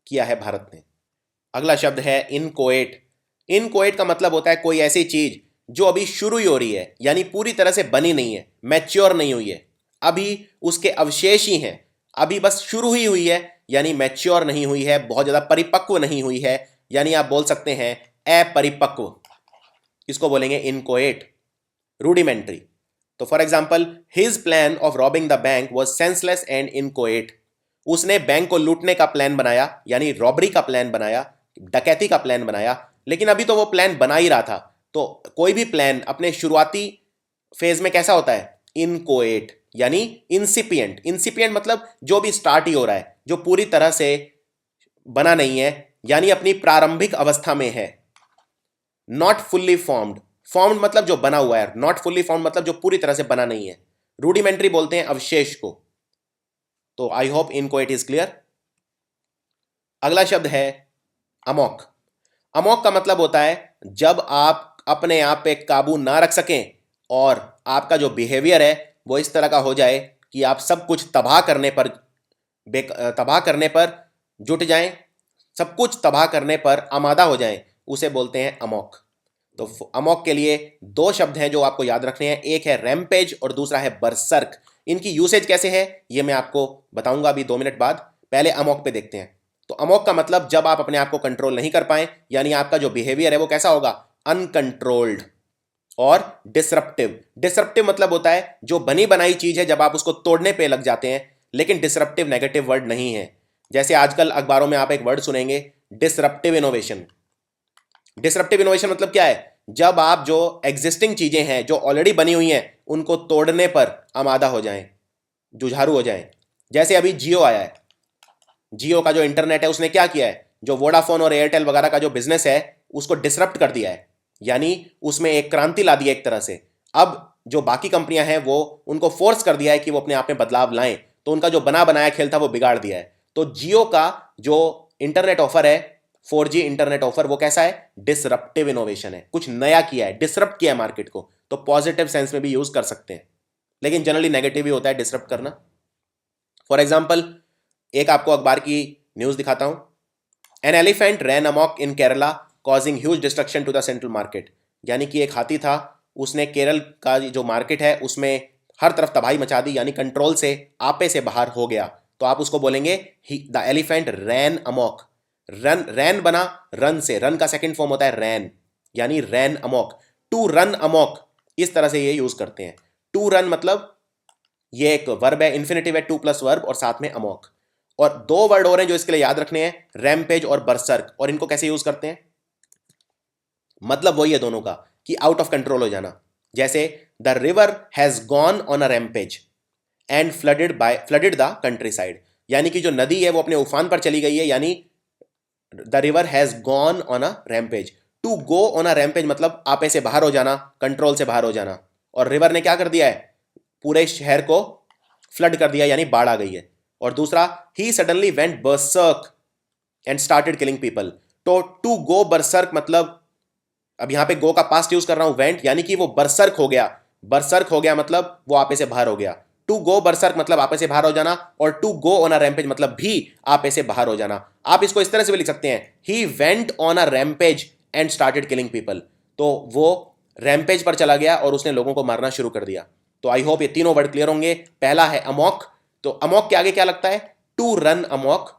किया है भारत ने। अगला शब्द है इनकोएट। इनकोएट का मतलब होता है कोई ऐसी चीज जो अभी शुरू ही हो रही है, यानी पूरी तरह से बनी नहीं है, मैच्योर नहीं हुई है, अभी उसके अवशेष ही हैं, अभी बस शुरू ही हुई है, यानी मैच्योर नहीं हुई है, बहुत ज्यादा परिपक्व नहीं हुई है, यानी आप बोल सकते हैं अपरिपक्व। इसको बोलेंगे इनकोएट, रूडिमेंट्री। तो for example, his plan of robbing the bank was senseless and inchoate. उसने बैंक को लूटने का प्लान बनाया, यानी रॉबरी का प्लान बनाया, डकैती का प्लान बनाया, लेकिन अभी तो वो प्लान बना ही रहा था। तो कोई भी प्लान अपने शुरुआती फेज में कैसा होता है? इनकोएट, यानी इंसिपिएंट। इंसिपिएंट मतलब जो भी स्टार्ट ही हो रहा है, जो पूरी तरह से बना नहीं है, यानी अपनी प्रारंभिक अवस्था में है। नॉट फुल्ली फॉर्म्ड, फॉर्म्ड मतलब जो बना हुआ है, नॉट फुल्ली फॉर्म्ड मतलब जो पूरी तरह से बना नहीं है। रूडिमेंट्री बोलते हैं अवशेष को। तो आई होप इनको इट इज क्लियर। अगला शब्द है अमोक। अमोक का मतलब होता है जब आप अपने आप पे काबू ना रख सकें और आपका जो बिहेवियर है वो इस तरह का हो जाए कि आप सब कुछ तबाह करने पर जुट जाएं, सब कुछ तबाह करने पर आमादा हो जाएं, उसे बोलते हैं अमोक। तो अमोक के लिए 2 शब्द हैं जो आपको याद रखने हैं, एक है रैम्पेज और दूसरा है बरसर्क। इनकी यूसेज कैसे है ये मैं आपको बताऊंगा अभी 2 मिनट बाद। पहले अमोक पे देखते हैं। तो अमोक का मतलब जब आप अपने आप को कंट्रोल नहीं कर पाए, यानी आपका जो बिहेवियर है वो कैसा होगा? अनकंट्रोल्ड। और डिसरप्टिव, डिसरप्टिव मतलब होता है जो बनी बनाई चीज है जब आप उसको तोड़ने पे लग जाते हैं, लेकिन डिसरप्टिव नेगेटिव वर्ड नहीं है। जैसे आजकल अखबारों में आप एक वर्ड सुनेंगे, डिसरप्टिव इनोवेशन। डिसरप्टिव इनोवेशन मतलब क्या है? जब आप जो एग्जिस्टिंग चीजें हैं जो ऑलरेडी बनी हुई हैं उनको तोड़ने पर आमादा हो जाएं, जुझारू हो जाएं। जैसे अभी जियो आया है, जियो का जो इंटरनेट है उसने क्या किया है? जो वोडाफोन और एयरटेल वगैरह का जो बिजनेस है उसको डिसरप्ट कर दिया है, यानी उसमें एक क्रांति ला दी है एक तरह से। अब जो बाकी कंपनियां हैं वो उनको फोर्स कर दिया है कि वो अपने आप में बदलाव लाएं, तो उनका जो बना बनाया खेल था वो बिगाड़ दिया है। तो जियो का जो इंटरनेट ऑफर है, 4G इंटरनेट ऑफर, वो कैसा है? डिसरप्टिव इनोवेशन है, कुछ नया किया है, डिसरप्ट किया है मार्केट को। तो पॉजिटिव सेंस में भी यूज कर सकते हैं, लेकिन जनरली नेगेटिव ही होता है डिसरप्ट करना। फॉर एग्जाम्पल, एक आपको अखबार की न्यूज दिखाता हूं। An elephant ran amok in Kerala causing huge destruction to the central market. यानी कि एक हाथी था, उसने केरल का जो मार्केट है उसमें हर तरफ तबाही मचा दी, यानी कंट्रोल से, आपे से बाहर हो गया। तो आप उसको बोलेंगे द एलिफेंट रैन अमॉक। रन, रैन बना रन से, रन का सेकंड फॉर्म होता है रैन, यानी रैन अमॉक। टू रन अमॉक, इस तरह से ये यूज करते हैं। टू रन मतलब ये एक वर्ब है, इन्फिनेटिव है, टू प्लस वर्ब और साथ में अमॉक। और दो वर्ड और हैं जो इसके लिए याद रखने हैं, रैमपेज और बरसर्क। और इनको कैसे यूज करते हैं? मतलब वही है दोनों का कि आउट ऑफ कंट्रोल हो जाना। जैसे the river has gone on a rampage and flooded the country side. यानी कि जो नदी है वो अपने उफान पर चली गई है, यानी the river has gone on a rampage. To go on a rampage मतलब आपे से बाहर हो जाना, कंट्रोल से बाहर हो जाना। और रिवर ने क्या कर दिया है? पूरे शहर को फ्लड कर दिया, यानी बाढ़ आ गई है। और दूसरा, he suddenly went berserk and started killing people. तो टू गो बर्सर्क मतलब, अब यहां पे गो का पास्ट यूज कर रहा हूं, वेंट, यानी कि वो बरसर्क हो गया। बरसर्क हो गया मतलब वो आपे से बाहर हो गया। टू गो बरसर्क मतलब आपे से बाहर हो जाना, और to go on a rampage मतलब भी आपे से बाहर हो जाना। आप इसको इस तरह से भी लिख सकते हैं, he went on a rampage and started killing people. तो वो रैम्पेज पर चला गया और उसने लोगों को मारना शुरू कर दिया। तो आई होप ये तीनों वर्ड क्लियर होंगे। पहला है अमॉक, तो अमॉक के आगे क्या लगता है? To run amok,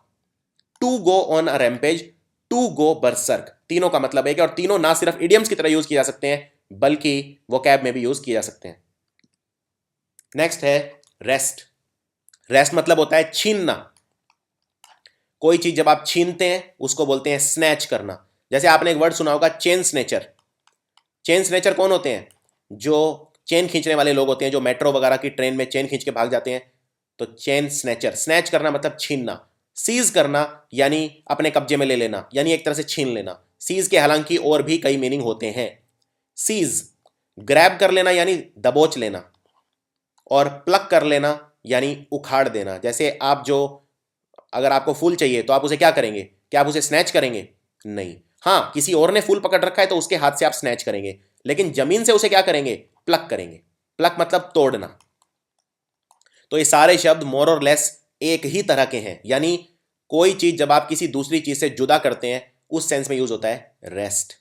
to go on a rampage, to go berserk. तीनों का मतलब एक है, और तीनों ना सिर्फ इडियम्स की तरह यूज किए जा सकते हैं बल्कि वोकैब में भी यूज किए जा सकते हैं। नेक्स्ट है रेस्ट। रेस्ट मतलब होता है छीनना। कोई चीज जब आप छीनते हैं उसको बोलते हैं स्नैच करना। जैसे आपने एक वर्ड सुना होगा, चेन स्नेचर। चेन स्नेचर कौन होते हैं? जो चेन खींचने वाले लोग होते हैं, जो मेट्रो वगैरह की ट्रेन में चेन खींच के भाग जाते हैं। तो चेन स्नैचर, स्नैच करना मतलब छीनना। सीज करना यानी अपने कब्जे में ले लेना, यानी एक तरह से छीन लेना। सीज के हालांकि और भी कई मीनिंग होते हैं। सीज, ग्रैब कर लेना यानी दबोच लेना, और प्लक कर लेना यानी उखाड़ देना। जैसे आप जो, अगर आपको फूल चाहिए तो आप उसे क्या करेंगे? क्या आप उसे स्नैच करेंगे? नहीं। हाँ, किसी और ने फूल पकड़ रखा है तो उसके हाथ से आप स्नैच करेंगे, लेकिन जमीन से उसे क्या करेंगे? प्लक करेंगे। प्लक मतलब तोड़ना। तो ये सारे शब्द मोर और लेस एक ही तरह के हैं, यानी कोई चीज जब आप किसी दूसरी चीज से जुदा करते हैं उस सेंस में यूज होता है रेस्ट।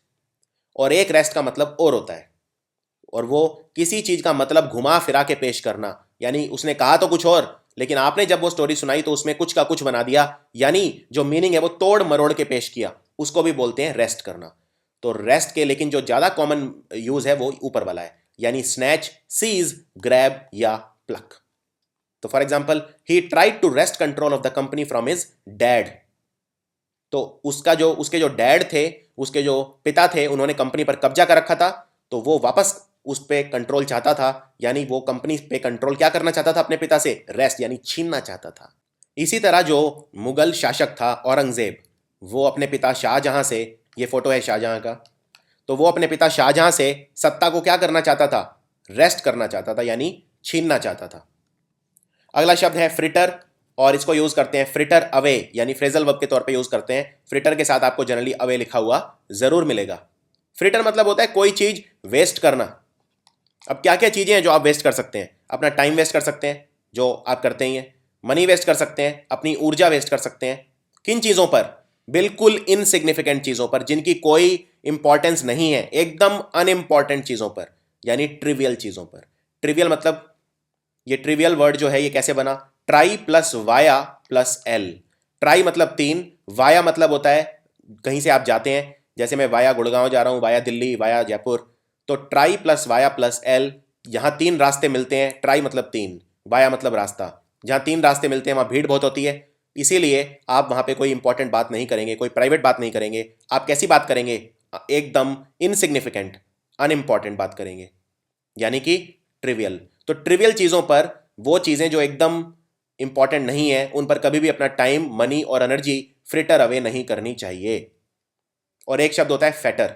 और एक रेस्ट का मतलब और होता है, और वो किसी चीज का मतलब घुमा फिरा के पेश करना। यानी उसने कहा तो कुछ और, लेकिन आपने जब वो स्टोरी सुनाई तो उसमें कुछ का कुछ बना दिया, यानी जो मीनिंग है वो तोड़ मरोड़ के पेश किया। उसको भी बोलते हैं रेस्ट करना। तो रेस्ट के लेकिन जो ज्यादा कॉमन यूज है वो ऊपर वाला है, यानी स्नैच, सीज, ग्रैब या प्लक। तो for example, he tried to wrest control of the company from his dad. तो उसके जो डैड थे, उसके जो पिता थे, उन्होंने कंपनी पर कब्जा कर रखा था। तो वो वापस उस पे कंट्रोल चाहता था, यानी वो कंपनी पे कंट्रोल क्या करना चाहता था? अपने पिता से रेस्ट, यानी छीनना चाहता था। इसी तरह जो मुगल शासक था औरंगजेब, वो अपने पिता शाहजहां से, ये फोटो है शाहजहां का, तो वो अपने पिता शाहजहां से सत्ता को क्या करना चाहता था? रेस्ट करना चाहता था, यानी छीनना चाहता था। अगला शब्द है फ्रिटर, और इसको यूज करते हैं फ्रिटर अवे, यानी फ्रेजल वर्ब के तौर पे यूज करते हैं। फ्रिटर के साथ आपको जनरली अवे लिखा हुआ जरूर मिलेगा। फ्रिटर मतलब होता है कोई चीज वेस्ट करना। अब क्या क्या चीजें हैं जो आप वेस्ट कर सकते हैं? अपना टाइम वेस्ट कर सकते हैं, जो आप करते ही हैं। मनी वेस्ट कर सकते हैं, अपनी ऊर्जा वेस्ट कर सकते हैं। किन चीजों पर? बिल्कुल इनसिग्निफिकेंट चीजों पर, जिनकी कोई इंपॉर्टेंस नहीं है, एकदम अनइंपॉर्टेंट चीजों पर, यानी ट्रिवियल चीजों पर। ट्रिवियल मतलब, ये ट्रिवियल वर्ड जो है ये कैसे बना? Try plus via plus L. Try मतलब तीन, वाया मतलब होता है कहीं से आप जाते हैं, जैसे मैं वाया गुड़गांव जा रहा हूं, वाया दिल्ली, वाया जयपुर। तो try plus via plus L, यहां तीन रास्ते मिलते हैं। ट्राई मतलब तीन, वाया मतलब रास्ता। जहां तीन रास्ते मिलते हैं वहां भीड़ बहुत होती है, इसीलिए आप वहां पे कोई इंपॉर्टेंट बात नहीं करेंगे, कोई प्राइवेट बात नहीं करेंगे। आप कैसी बात करेंगे? एकदम इनसिग्निफिकेंट, अनइंपॉर्टेंट बात करेंगे, यानी कि ट्रिवियल। तो ट्रिवियल चीज़ों पर, वो चीज़ें जो एकदम इंपॉर्टेंट नहीं है, उन पर कभी भी अपना टाइम, मनी और एनर्जी फ्रिटर अवे नहीं करनी चाहिए। और एक शब्द होता है फेटर।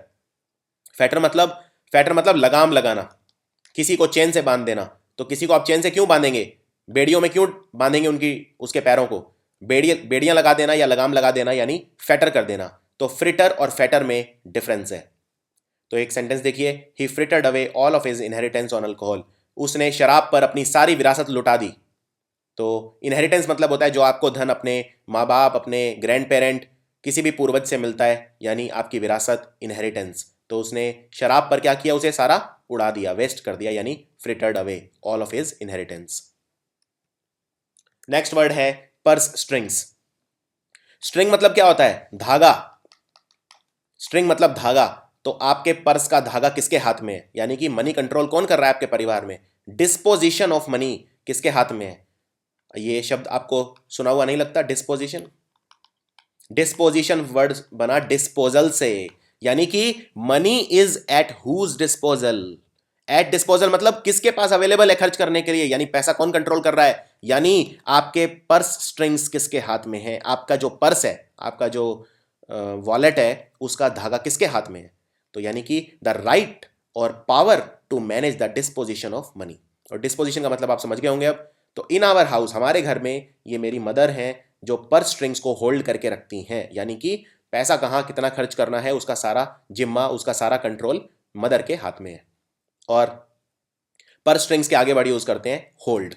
फेटर मतलब लगाम लगाना। किसी को चेन से बांध देना, तो किसी को आप चेन से क्यों बांधेंगे, बेड़ियों में क्यों बांधेंगे उनकी उसके पैरों को, बेड़ियां लगा देना या लगाम लगा देना यानी फेटर कर देना। तो फ्रिटर और फेटर में डिफरेंस है। तो एक सेंटेंस देखिए, he frittered away all of his inheritance on alcohol, उसने शराब पर अपनी सारी विरासत लुटा दी। तो इनहेरिटेंस मतलब होता है जो आपको धन अपने माँ बाप, अपने ग्रैंड पेरेंट, किसी भी पूर्वज से मिलता है, यानी आपकी विरासत, इनहेरिटेंस। तो उसने शराब पर क्या किया, उसे सारा उड़ा दिया, वेस्ट कर दिया, यानी frittered away all of his inheritance. Next word है पर्स स्ट्रिंग्स। स्ट्रिंग मतलब क्या होता है, धागा। स्ट्रिंग मतलब धागा। तो आपके पर्स का धागा किसके हाथ में है, यानी कि मनी कंट्रोल कौन कर रहा है आपके परिवार में, डिस्पोजिशन ऑफ मनी किसके हाथ में है। ये शब्द आपको सुना हुआ नहीं लगता, डिस्पोजिशन। डिस्पोजिशन वर्ड बना डिस्पोजल से, यानी कि money is at whose disposal. At disposal मतलब किसके पास अवेलेबल है खर्च करने के लिए, यानी पैसा कौन कंट्रोल कर रहा है, यानी आपके पर्स स्ट्रिंग्स किसके हाथ में है, आपका जो पर्स है, आपका जो वॉलेट है, उसका धागा किसके हाथ में है। तो यानी कि द राइट और power to manage the disposition of money. और डिस्पोजिशन का मतलब आप समझ गए होंगे अब। तो इन आवर हाउस, हमारे घर में ये मेरी मदर हैं जो पर्स स्ट्रिंग्स को होल्ड करके रखती हैं, यानी कि पैसा कहाँ कितना खर्च करना है उसका सारा जिम्मा, उसका सारा कंट्रोल मदर के हाथ में है। और पर्स स्ट्रिंग्स के आगे वर्ड यूज करते हैं होल्ड।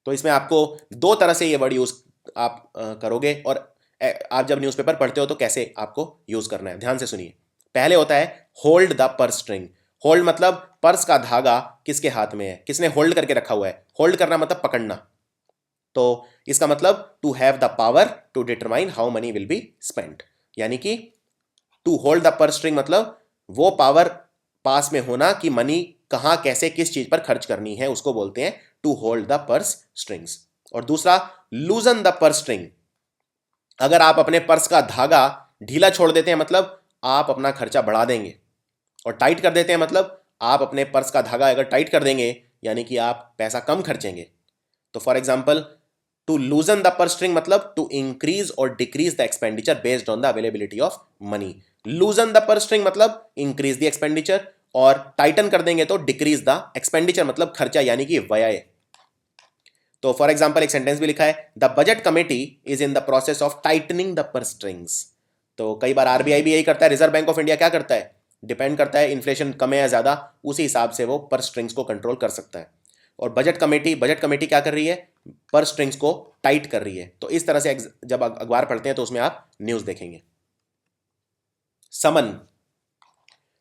तो इसमें आपको दो तरह से ये वर्ड यूज आप करोगे, और आप जब न्यूज़पेपर पढ़ते हो तो कैसे आपको यूज करना है, ध्यान से सुनिए। पहले होता है hold the purse string. Hold मतलब पर्स का धागा किसके हाथ में है, किसने होल्ड करके रखा हुआ है। होल्ड करना मतलब पकड़ना। तो इसका मतलब to have the power to determine how money will be spent, यानी कि to hold the purse string मतलब वो पावर पास में होना कि मनी कहां कैसे किस चीज पर खर्च करनी है, उसको बोलते हैं to hold the purse strings. और दूसरा लूजन द पर्स स्ट्रिंग। अगर आप अपने पर्स का धागा ढीला छोड़ देते हैं मतलब आप अपना खर्चा बढ़ा देंगे, और टाइट कर देते हैं मतलब आप अपने पर्स का धागा अगर टाइट कर देंगे यानी कि आप पैसा कम खर्चेंगे। तो for example to loosen the purse string मतलब टू इंक्रीज और decrease the expenditure based on the availability of money. Loosen the purse string मतलब इंक्रीज द एक्सपेंडिचर, और टाइटन कर देंगे तो डिक्रीज द एक्सपेंडिचर मतलब खर्चा यानी कि व्यय। तो फॉर एग्जाम्पल एक सेंटेंस भी लिखा है, the budget committee is in the process of tightening the purse strings. तो कई बार आरबीआई भी यही करता है, रिजर्व बैंक ऑफ इंडिया क्या करता है, डिपेंड करता है इन्फ्लेशन कम है या ज्यादा, उसी हिसाब से वो पर्स स्ट्रिंग्स को कंट्रोल कर सकता है। और बजट कमेटी क्या कर रही है, पर्स स्ट्रिंग्स को टाइट कर रही है। तो इस तरह से जब अखबार पढ़ते हैं तो उसमें आप न्यूज देखेंगे। समन,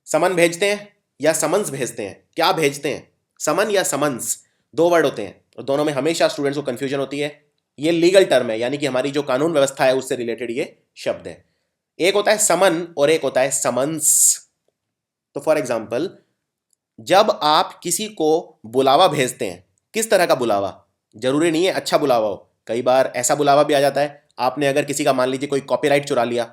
समन भेजते हैं या समन्स भेजते हैं, क्या भेजते हैं, समन या समन्स, दो वर्ड होते हैं और दोनों में हमेशा स्टूडेंट्स को कंफ्यूजन होती है। ये लीगल टर्म है, यानी कि हमारी जो कानून व्यवस्था है उससे रिलेटेड ये शब्द है। एक होता है समन और एक होता है समन्स। तो फॉर एग्जाम्पल जब आप किसी को बुलावा भेजते हैं, किस तरह का बुलावा, जरूरी नहीं है अच्छा बुलावा हो, कई बार ऐसा बुलावा भी आ जाता है, आपने अगर किसी का मान लीजिए कोई कॉपीराइट चुरा लिया,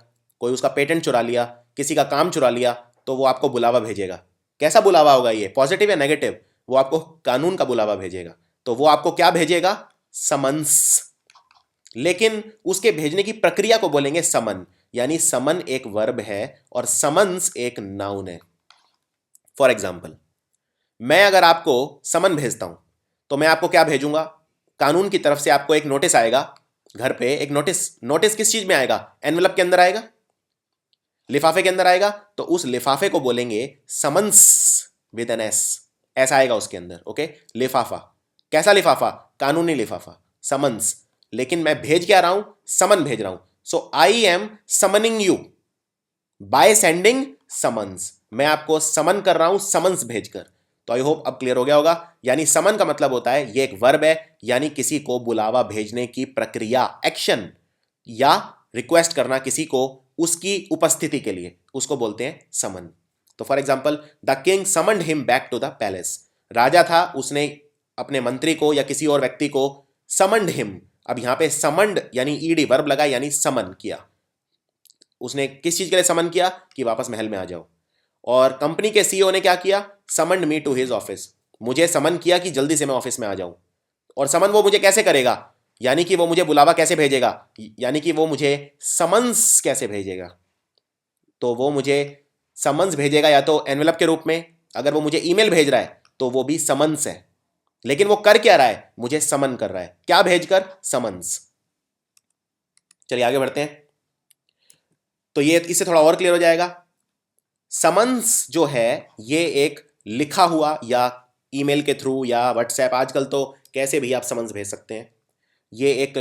कोई उसका पेटेंट चुरा लिया, किसी का काम चुरा लिया, तो वो आपको बुलावा भेजेगा। कैसा बुलावा होगा ये, पॉजिटिव या नेगेटिव, वो आपको कानून का बुलावा भेजेगा। तो वो आपको क्या भेजेगा, समन्स। लेकिन उसके भेजने की प्रक्रिया को बोलेंगे समन, यानी समन एक वर्ब है और समन्स एक नाउन है। फॉर एग्जाम्पल मैं अगर आपको समन भेजता हूं तो मैं आपको क्या भेजूंगा, कानून की तरफ से आपको एक नोटिस आएगा घर पे, एक नोटिस। नोटिस किस चीज में आएगा, एनवेलप के अंदर आएगा, लिफाफे के अंदर आएगा। तो उस लिफाफे को बोलेंगे समन्स विद एन एस, ऐसा आएगा उसके अंदर। ओके, लिफाफा, कैसा लिफाफा, कानूनी लिफाफा, समन्स। लेकिन मैं भेज क्या रहा हूं, समन भेज रहा हूं। So I am summoning you by sending summons, मैं आपको समन कर रहा हूं समन्स भेजकर। तो आई होप अब क्लियर हो गया होगा। यानी समन का मतलब होता है ये एक वर्ब है, यानी किसी को बुलावा भेजने की प्रक्रिया, एक्शन, या रिक्वेस्ट करना किसी को उसकी उपस्थिति के लिए, उसको बोलते हैं समन। तो for example the king summoned him back to the palace, राजा था उसने अपने मंत्री को या किसी और व्यक्ति को समन्ड हिम, अब यहां पे समन्ड यानी ईडी वर्ब लगा, यानी समन किया। उसने किस चीज के लिए समन किया, कि वापस महल में आ जाओ। और कंपनी के सीईओ ने क्या किया, summoned me to his office, मुझे समन किया कि जल्दी से मैं ऑफिस में आ जाऊं। और समन वो मुझे कैसे करेगा, यानी कि वो मुझे बुलावा कैसे भेजेगा, यानी कि वो मुझे समन्स कैसे भेजेगा। तो वो मुझे समन्स भेजेगा या तो एनवेलप के रूप में, अगर वो मुझे ईमेल भेज रहा है तो वो भी समन्स है। लेकिन वो कर क्या रहा है? मुझे समन कर रहा है। क्या भेजकर? समन्स। चलिए आगे बढ़ते हैं। तो ये इससे थोड़ा और क्लियर हो जाएगा। समन्स जो है ये एक लिखा हुआ या ईमेल के थ्रू या व्हाट्सएप, आजकल तो कैसे भी आप समन्स भेज सकते हैं, ये एक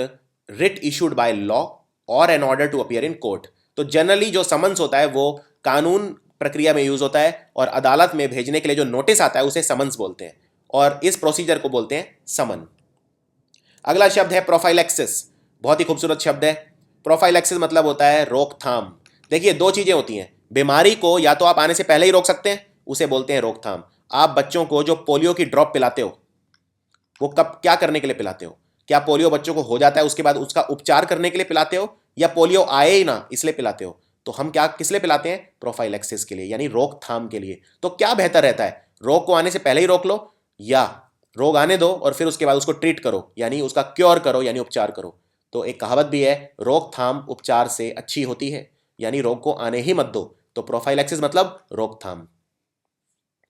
रिट इशूड बाय लॉ और an order to appear in court. तो जनरली जो समन्स होता है वो कानून प्रक्रिया में यूज होता है और अदालत में भेजने के लिए जो नोटिस आता है उसे समन्स बोलते हैं और इस प्रोसीजर को बोलते हैं समन। अगला शब्द है प्रोफाइलैक्सिस। बहुत ही खूबसूरत शब्द है। प्रोफाइलैक्सिस मतलब होता है रोकथाम। देखिए दो चीजें होती हैं, बीमारी को या तो आप आने से पहले ही रोक सकते हैं, उसे बोलते हैं रोकथाम। आप बच्चों को जो पोलियो की ड्रॉप पिलाते हो वो कब क्या करने के लिए पिलाते हो? क्या पोलियो बच्चों को हो जाता है उसके बाद उसका उपचार करने के लिए पिलाते हो, या पोलियो आए ही ना इसलिए पिलाते हो? तो हम क्या किस लिए पिलाते हैं? प्रोफाइलैक्सिस के लिए, यानी रोकथाम के लिए। तो क्या बेहतर रहता है, रोग को आने से पहले ही रोक लो या रोग आने दो और फिर उसके बाद उसको ट्रीट करो, यानी उसका क्योर करो, यानी उपचार करो? तो एक कहावत भी है, रोकथाम उपचार से अच्छी होती है, यानी रोग को आने ही मत दो। तो प्रोफाइलैक्सिस मतलब रोकथाम।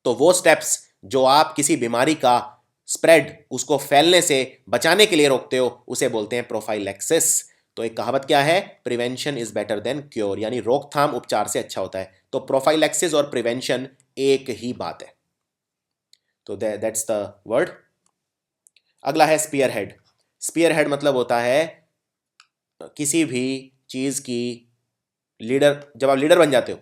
तो वो स्टेप्स जो आप किसी बीमारी का स्प्रेड, उसको फैलने से बचाने के लिए रोकते हो, उसे बोलते हैं प्रोफाइलैक्सिस। तो एक कहावत क्या है? Prevention is better than cure, यानी रोकथाम उपचार से अच्छा होता है। तो प्रोफाइलैक्सिस और प्रिवेंशन एक ही बात है। तो दैट्स द वर्ड। अगला है स्पीयर हेड। स्पीयर हेड मतलब होता है किसी भी चीज की लीडर। जब आप लीडर बन जाते हो,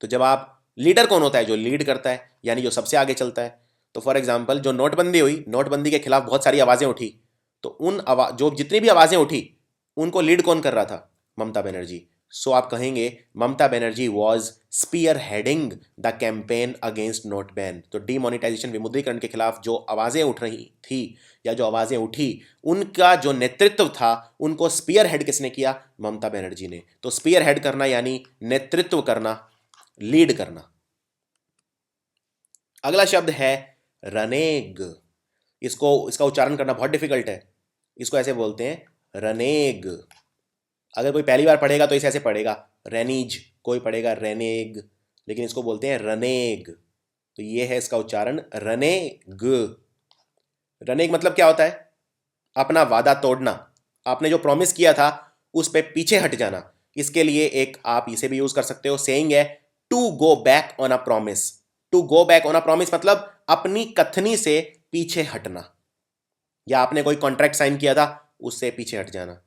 तो जब आप लीडर कौन होता है? जो लीड करता है, यानी जो सबसे आगे चलता है। तो फॉर एग्जाम्पल जो नोटबंदी हुई, नोटबंदी के खिलाफ बहुत सारी आवाजें उठी, तो उन जो जितनी भी आवाजें उठी उनको लीड कौन कर रहा था? ममता बनर्जी। सो आप कहेंगे Mamata Banerjee was spearheading the campaign against note ban. तो डीमोनेटाइजेशन, विमुद्रीकरण के खिलाफ जो आवाजें उठ रही थी या जो आवाजें उठी, उनका जो नेतृत्व था उनको स्पीयर हेड किसने किया? ममता बनर्जी ने। तो स्पीयर हेड करना यानी नेतृत्व करना, लीड करना। अगला शब्द है रनेग। इसका उच्चारण करना बहुत डिफिकल्ट है। इसको ऐसे बोलते हैं रनेग। अगर कोई पहली बार पढ़ेगा तो इसे ऐसे पढ़ेगा रेनीज, कोई पढ़ेगा रेनेग, लेकिन इसको बोलते हैं रनेग। तो ये है इसका उच्चारण रनेग। रनेग मतलब क्या होता है? अपना वादा तोड़ना, आपने जो प्रॉमिस किया था उस पे पीछे हट जाना। इसके लिए एक आप इसे भी यूज कर सकते हो, सेइंग है to go back on a promise. To go back on a promise मतलब अपनी कथनी से पीछे हटना, या आपने कोई कॉन्ट्रैक्ट साइन किया था उससे पीछे हट जाना,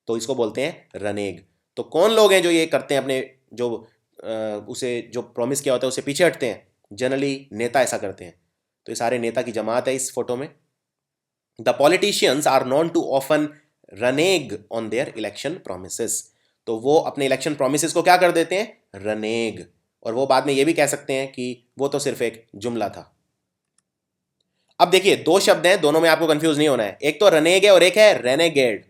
तो इसको बोलते हैं रनेग। तो कौन लोग हैं जो ये करते हैं, अपने जो उसे जो प्रॉमिस किया होता है उससे पीछे हटते हैं? जनरली नेता ऐसा करते हैं। तो ये सारे नेता की जमात है इस फोटो में। The politicians are known to often renege on their election promises. तो वो अपने इलेक्शन प्रोमिसेस को क्या कर देते हैं? रनेग। और वो बाद में ये भी कह सकते हैं कि वो तो सिर्फ एक जुमला था। अब देखिए दो शब्द हैं, दोनों में आपको कंफ्यूज नहीं होना है। एक तो रनेग है और एक है रेनेगेड।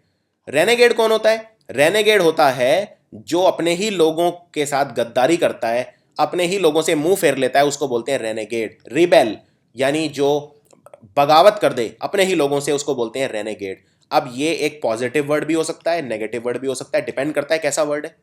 रेनेगेड कौन होता है? रेनेगेड होता है जो अपने ही लोगों के साथ गद्दारी करता है, अपने ही लोगों से मुंह फेर लेता है, उसको बोलते हैं रेनेगेड। रिबेल यानी जो बगावत कर दे अपने ही लोगों से, उसको बोलते हैं रेनेगेड। अब ये एक पॉजिटिव वर्ड भी हो सकता है, नेगेटिव वर्ड भी हो सकता है, डिपेंड करता है कैसा वर्ड है।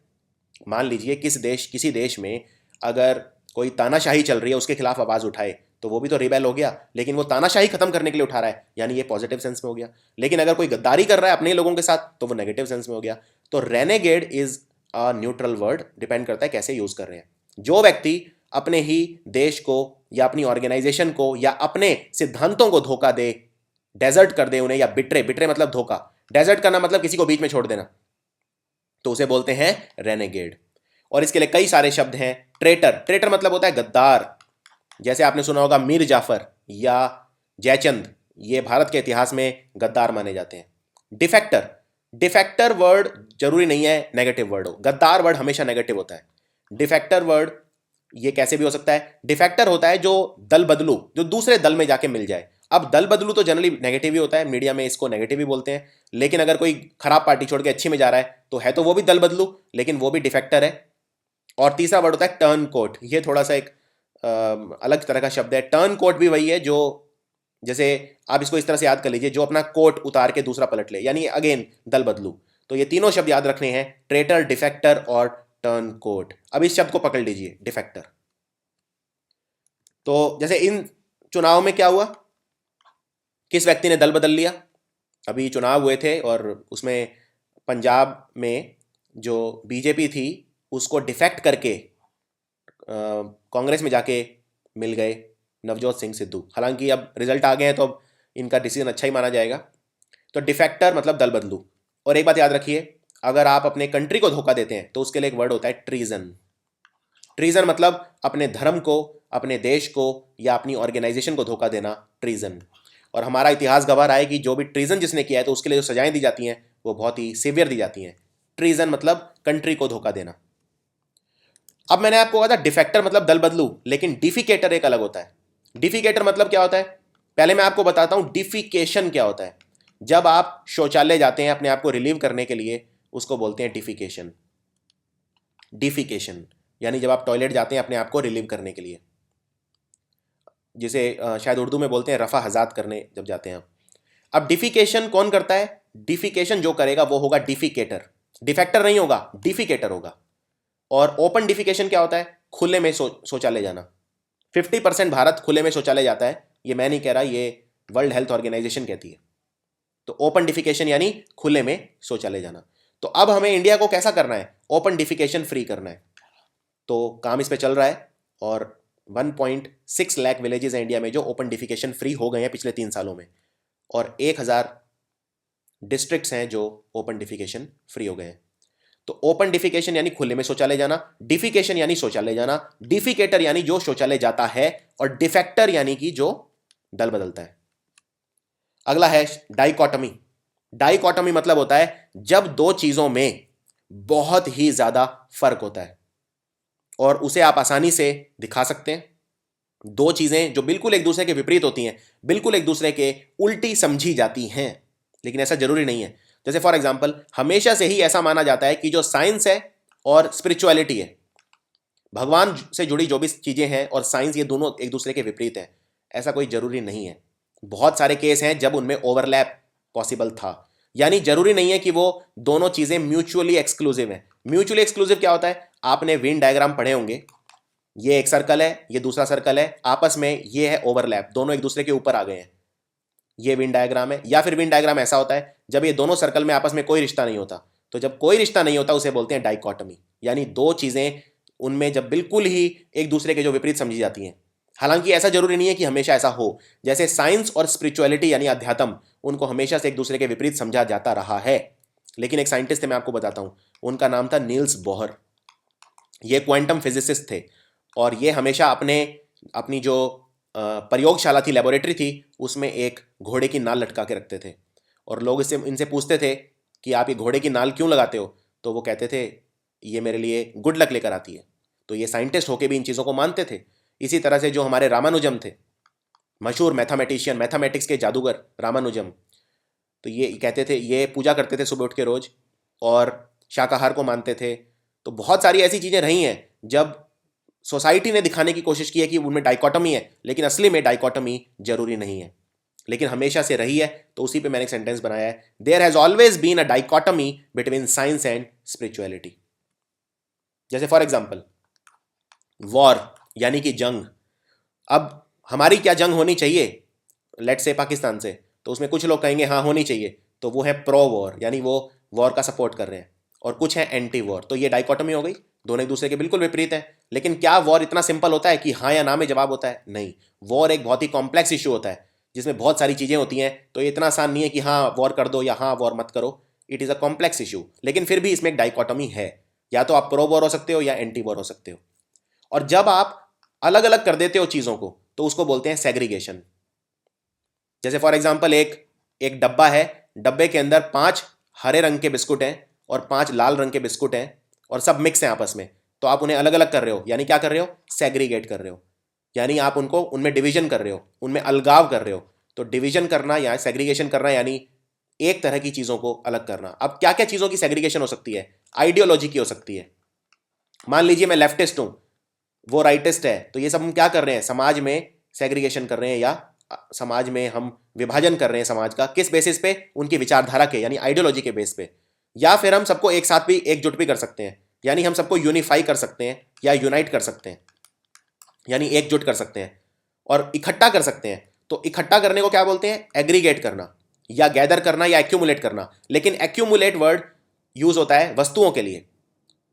मान लीजिए किसी देश में अगर कोई तानाशाही चल रही है उसके खिलाफ आवाज उठाए, तो वो भी तो रिबेल हो गया, लेकिन वो तानाशाही खत्म करने के लिए उठा रहा है, यानी ये पॉजिटिव सेंस में हो गया। लेकिन अगर कोई गद्दारी कर रहा है अपने लोगों के साथ तो वो नेगेटिव सेंस में हो गया। तो renegade is a neutral word, depend करता है कैसे यूज कर रहे हैं। जो व्यक्ति अपने ही देश को या अपनी ऑर्गेनाइजेशन को या अपने सिद्धांतों को धोखा दे, डेजर्ट कर दे उन्हें, या बिट्रे, बिट्रे मतलब धोखा, डेजर्ट करना मतलब किसी को बीच में छोड़ देना, तो उसे बोलते हैं रेनेगेड। और इसके लिए कई सारे शब्द हैं। ट्रेटर, ट्रेटर मतलब होता है गद्दार। जैसे आपने सुना होगा मीर जाफर या जयचंद, ये भारत के इतिहास में गद्दार माने जाते हैं। डिफेक्टर, डिफेक्टर वर्ड जरूरी नहीं है नेगेटिव वर्ड हो, गद्दार वर्ड हमेशा नेगेटिव होता है। डिफेक्टर वर्ड ये कैसे भी हो सकता है? डिफेक्टर होता है जो दल बदलू, जो दूसरे दल में जाके मिल जाए। अब दल बदलू तो जनरली नेगेटिव ही होता है, मीडिया में इसको नेगेटिव ही बोलते हैं। लेकिन अगर कोई खराब पार्टी छोड़ के अच्छी में जा रहा है तो है तो वो भी दल बदलू, लेकिन वो भी डिफेक्टर है। और तीसरा वर्ड होता है टर्न कोट। ये थोड़ा सा एक अलग तरह का शब्द है। टर्न कोट भी वही है जो, जैसे आप इसको इस तरह से याद कर लीजिए, जो अपना कोट उतार के दूसरा पलट ले, यानी अगेन दल बदलू। तो ये तीनों शब्द याद रखने हैं, ट्रेटर, डिफेक्टर और टर्न कोट। अब इस शब्द को पकड़ लीजिए, डिफेक्टर। तो जैसे इन चुनाव में क्या हुआ, किस व्यक्ति ने दल बदल लिया? अभी चुनाव हुए थे और उसमें पंजाब में जो बीजेपी थी उसको डिफेक्ट करके कांग्रेस में जाके मिल गए नवजोत सिंह सिद्धू। हालांकि अब रिजल्ट आ गए हैं तो अब इनका डिसीजन अच्छा ही माना जाएगा। तो डिफेक्टर मतलब दल बदलू। और एक बात याद रखिए, अगर आप अपने कंट्री को धोखा देते हैं तो उसके लिए एक वर्ड होता है ट्रीजन। ट्रीजन मतलब अपने धर्म को, अपने देश को या अपनी ऑर्गेनाइजेशन को धोखा देना, ट्रीजन। और हमारा इतिहास गवाह रहा है कि जो भी ट्रीजन जिसने किया है तो उसके लिए जो सजाएं दी जाती हैं वो बहुत ही सीवियर दी जाती हैं। ट्रीजन मतलब कंट्री को धोखा देना। अब मैंने आपको कहा था डिफेक्टर मतलब दल बदलू, लेकिन डिफिकेटर एक अलग होता है। डिफिकेटर मतलब क्या होता है, पहले मैं आपको बताता हूं डिफिकेशन क्या होता है। जब आप शौचालय जाते हैं अपने आप को रिलीव करने के लिए, उसको बोलते हैं डिफिकेशन। डिफिकेशन यानी जब आप टॉयलेट जाते हैं अपने आप को रिलीव करने के लिए, जिसे शायद उर्दू में बोलते हैं रफा हजात करने जब जाते हैं आप। अब डिफिकेशन कौन करता है? डिफिकेशन जो करेगा वो होगा डिफिकेटर। डिफेक्टर नहीं होगा, डिफिकेटर होगा। और ओपन डिफिकेशन क्या होता है? खुले में शौचालय जाना। 50% भारत खुले में शौचालय जाता है, ये मैं नहीं कह रहा, ये वर्ल्ड हेल्थ ऑर्गेनाइजेशन कहती है। तो ओपन डिफिकेशन यानी खुले में शौचालय जाना। तो अब हमें इंडिया को कैसा करना है? ओपन डिफिकेशन फ्री करना है। तो काम इस पे चल रहा है और 1.6 लाख विलेजेस हैं इंडिया में जो ओपन डिफिकेशन फ्री हो गए हैं पिछले 3 सालों में, और 1000 डिस्ट्रिक्ट्स हैं जो ओपन डिफिकेशन फ्री हो गए हैं। तो ओपन डिफिकेशन यानी खुले में शौचालय जाना, डिफिकेशन यानी शौचालय जाना, डिफिकेटर यानी जो शौचालय जाता है, और डिफेक्टर यानी कि जो दल बदलता है। अगला है डाइकोटमी। डाइकोटमी मतलब होता है जब दो चीजों में बहुत ही ज्यादा फर्क होता है और उसे आप आसानी से दिखा सकते हैं। दो चीजें जो बिल्कुल एक दूसरे के विपरीत होती हैं, बिल्कुल एक दूसरे के उल्टी समझी जाती हैं, लेकिन ऐसा जरूरी नहीं है। जैसे फॉर एग्जाम्पल, हमेशा से ही ऐसा माना जाता है कि जो साइंस है और स्पिरिचुअलिटी है, भगवान से जुड़ी जो भी चीजें हैं और साइंस, ये दोनों एक दूसरे के विपरीत हैं। ऐसा कोई जरूरी नहीं है। बहुत सारे केस हैं जब उनमें ओवरलैप पॉसिबल था। यानी जरूरी नहीं है कि वो दोनों चीजें म्यूचुअली एक्सक्लूसिव हैं। म्यूचुअली एक्सक्लूसिव क्या होता है? आपने वेन डायग्राम पढ़े होंगे, ये एक सर्कल है, ये दूसरा सर्कल है, आपस में ये है ओवरलैप, दोनों एक दूसरे के ऊपर आ गए हैं, ये विन डायग्राम है। या फिर विन डायग्राम ऐसा होता है जब ये दोनों सर्कल में आपस में कोई रिश्ता नहीं होता। तो जब कोई रिश्ता नहीं होता उसे बोलते हैं डाइकोटमी, यानी दो चीजें उनमें जब बिल्कुल ही एक दूसरे के जो विपरीत समझी जाती हैं। हालांकि ऐसा जरूरी नहीं है कि हमेशा ऐसा हो। जैसे साइंस और स्पिरिचुअलिटी यानी अध्यात्म, उनको हमेशा से एक दूसरे के विपरीत समझा जाता रहा है। लेकिन एक साइंटिस्ट थे, मैं आपको बताता हूं, उनका नाम था नील्स बोहर। ये क्वांटम फिजिसिस्ट थे और ये हमेशा अपनी जो प्रयोगशाला थी, लेबोरेटरी थी, उसमें एक घोड़े की नाल लटका के रखते थे। और लोग इनसे पूछते थे कि आप ये घोड़े की नाल क्यों लगाते हो? तो वो कहते थे ये मेरे लिए गुड लक लेकर आती है। तो ये साइंटिस्ट होके भी इन चीज़ों को मानते थे। इसी तरह से जो हमारे रामानुजम थे, मशहूर मैथमेटिशियन, मैथमेटिक्स के जादूगर रामानुजम, तो ये कहते थे, ये पूजा करते थे सुबह उठ के रोज और शाकाहार को मानते थे। तो बहुत सारी ऐसी चीज़ें रही हैं जब सोसाइटी ने दिखाने की कोशिश की है कि उनमें डाइकोटमी है, लेकिन असली में डाइकोटमी जरूरी नहीं है, लेकिन हमेशा से रही है। तो उसी पे मैंने एक सेंटेंस बनाया है, there has always been a dichotomy between science and spirituality. जैसे फॉर एग्जाम्पल वॉर यानी कि जंग। अब हमारी क्या जंग होनी चाहिए लेट्स से पाकिस्तान से, तो उसमें कुछ लोग कहेंगे हाँ होनी चाहिए, तो वो है प्रो वॉर, यानी वो वॉर का सपोर्ट कर रहे हैं, और कुछ है एंटी वॉर। तो ये डाइकोटमी हो गई, दोनों एक दूसरे के बिल्कुल विपरीत हैं। लेकिन क्या वॉर इतना सिंपल होता है कि हाँ या ना में जवाब होता है? नहीं, वॉर एक बहुत ही कॉम्प्लेक्स इशू होता है जिसमें बहुत सारी चीज़ें होती हैं। तो ये इतना आसान नहीं है कि हाँ वॉर कर दो या हाँ वॉर मत करो। It is a complex issue, लेकिन फिर भी इसमें एक डाइकोटमी है। या तो आप प्रो वॉर हो सकते हो या एंटी वॉर हो सकते हो। और जब आप अलग अलग कर देते हो चीज़ों को तो उसको बोलते हैं सेग्रीगेशन। जैसे फॉर एग्जाम्पल एक डब्बा है, डब्बे के अंदर 5 हरे रंग के बिस्कुट हैं और 5 लाल रंग के बिस्कुट हैं और सब मिक्स हैं आपस में। तो आप उन्हें अलग अलग कर रहे हो, यानी क्या कर रहे हो? सेग्रीगेट कर रहे हो, यानी आप उनमें डिवीजन कर रहे हो, उनमें अलगाव कर रहे हो। तो डिवीजन करना या सेग्रीगेशन करना यानी एक तरह की चीज़ों को अलग करना। अब क्या क्या चीज़ों की सेग्रीगेशन हो सकती है? आइडियोलॉजी की हो सकती है। मान लीजिए मैं लेफ्टिस्ट हूँ, वो राइटिस्ट है, तो ये सब हम क्या कर रहे हैं? समाज में सेग्रीगेशन कर रहे हैं या समाज में हम विभाजन कर रहे हैं समाज का। किस बेसिस पे? उनकी विचारधारा के, यानी आइडियोलॉजी के बेस पे। या फिर हम सबको एक साथ भी एकजुट भी कर सकते हैं, यानी हम सबको यूनिफाई कर सकते हैं या यूनाइट कर सकते हैं, यानी एकजुट कर सकते हैं। और इकट्ठा कर सकते हैं। तो इकट्ठा करने को क्या बोलते हैं? एग्रीगेट करना या गैदर करना या एक्यूमुलेट करना। लेकिन एक्यूमुलेट वर्ड यूज होता है वस्तुओं के लिए।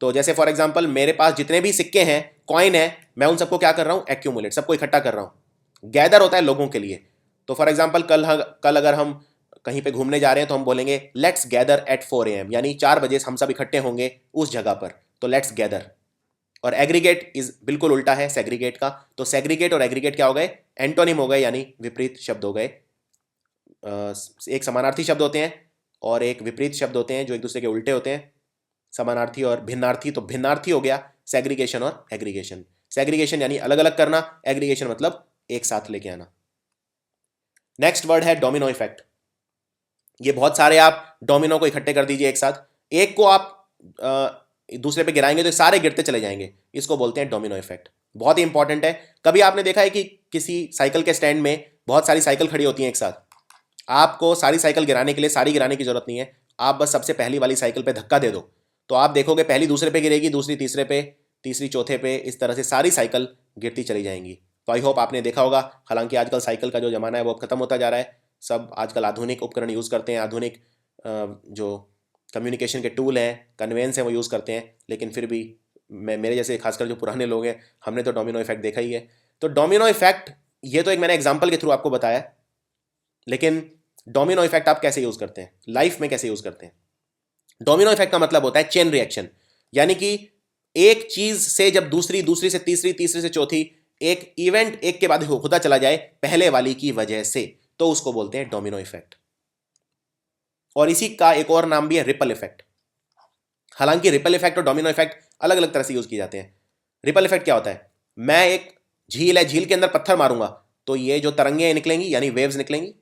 तो जैसे फॉर एग्जांपल मेरे पास जितने भी सिक्के हैं, कॉइन है, मैं उन सबको क्या कर रहा हूं? एक्यूमुलेट, सबको इकट्ठा कर रहा हूं। गैदर होता है लोगों के लिए। तो फॉर एग्जांपल कल अगर हम कहीं पे घूमने जा रहे हैं तो हम बोलेंगे लेट्स गैदर एट 4 AM, यानी 4 बजे हम सब इकट्ठे होंगे उस जगह पर। तो लेट्स गैदर। और एग्रीगेट इज बिल्कुल उल्टा है सेग्रीगेट का। तो सेग्रीगेट और एग्रीगेट क्या हो गए? एंटोनिम हो गए, यानी विपरीत शब्द हो गए। एक समानार्थी शब्द होते हैं और एक विपरीत शब्द होते हैं जो एक दूसरे के उल्टे होते हैं। समानार्थी और भिन्नार्थी। तो भिन्नार्थी हो गया सेग्रीगेशन और एग्रीगेशन। सेग्रीगेशन यानी अलग अलग करना, एग्रीगेशन मतलब एक साथ लेके आना। नेक्स्ट वर्ड है डोमिनो इफेक्ट। ये बहुत सारे आप डोमिनो को इकट्ठे कर दीजिए एक साथ, एक को आप दूसरे पे गिराएंगे तो सारे गिरते चले जाएंगे। इसको बोलते हैं डोमिनो इफेक्ट। बहुत ही इंपॉर्टेंट है। कभी आपने देखा है कि किसी साइकिल के स्टैंड में बहुत सारी साइकिल खड़ी होती हैं एक साथ, आपको सारी साइकिल गिराने के लिए सारी गिराने की जरूरत नहीं है, आप बस सबसे पहली वाली साइकिल पे धक्का दे दो तो आप देखोगे पहली दूसरे पे गिरेगी, दूसरी तीसरे पे, तीसरी चौथे पे, इस तरह से सारी साइकिल गिरती चली जाएंगी। तो आई होप आपने देखा होगा। हालांकि आजकल साइकिल का जो ज़माना है वो अब खत्म होता जा रहा है। सब आजकल आधुनिक उपकरण यूज़ करते हैं, आधुनिक जो कम्युनिकेशन के टूल हैं, कन्वेंस हैं, वो यूज़ करते हैं। लेकिन फिर भी मेरे जैसे खासकर जो पुराने लोग हैं, हमने तो डोमिनो इफेक्ट देखा ही है। तो डोमिनो इफेक्ट ये तो एक मैंने एग्जाम्पल के थ्रू आपको बताया, लेकिन डोमिनो इफेक्ट आप कैसे यूज़ करते हैं, लाइफ में कैसे यूज़ करते हैं? डोमिनो इफेक्ट का मतलब होता है चेन रिएक्शन, यानी कि एक चीज से जब दूसरी, दूसरी से तीसरी, तीसरी से चौथी, एक इवेंट एक के बाद होता चला जाए पहले वाली की वजह से, तो उसको बोलते हैं डोमिनो इफेक्ट। और इसी का एक और नाम भी है रिपल इफेक्ट। हालांकि रिपल इफेक्ट और डोमिनो इफेक्ट अलग अलग तरह से यूज किए जाते हैं। रिपल इफेक्ट क्या होता है? मैं एक झील है, झील के अंदर पत्थर मारूंगा तो ये जो तरंगे निकलेंगी यानी वेव्स निकलेंगी,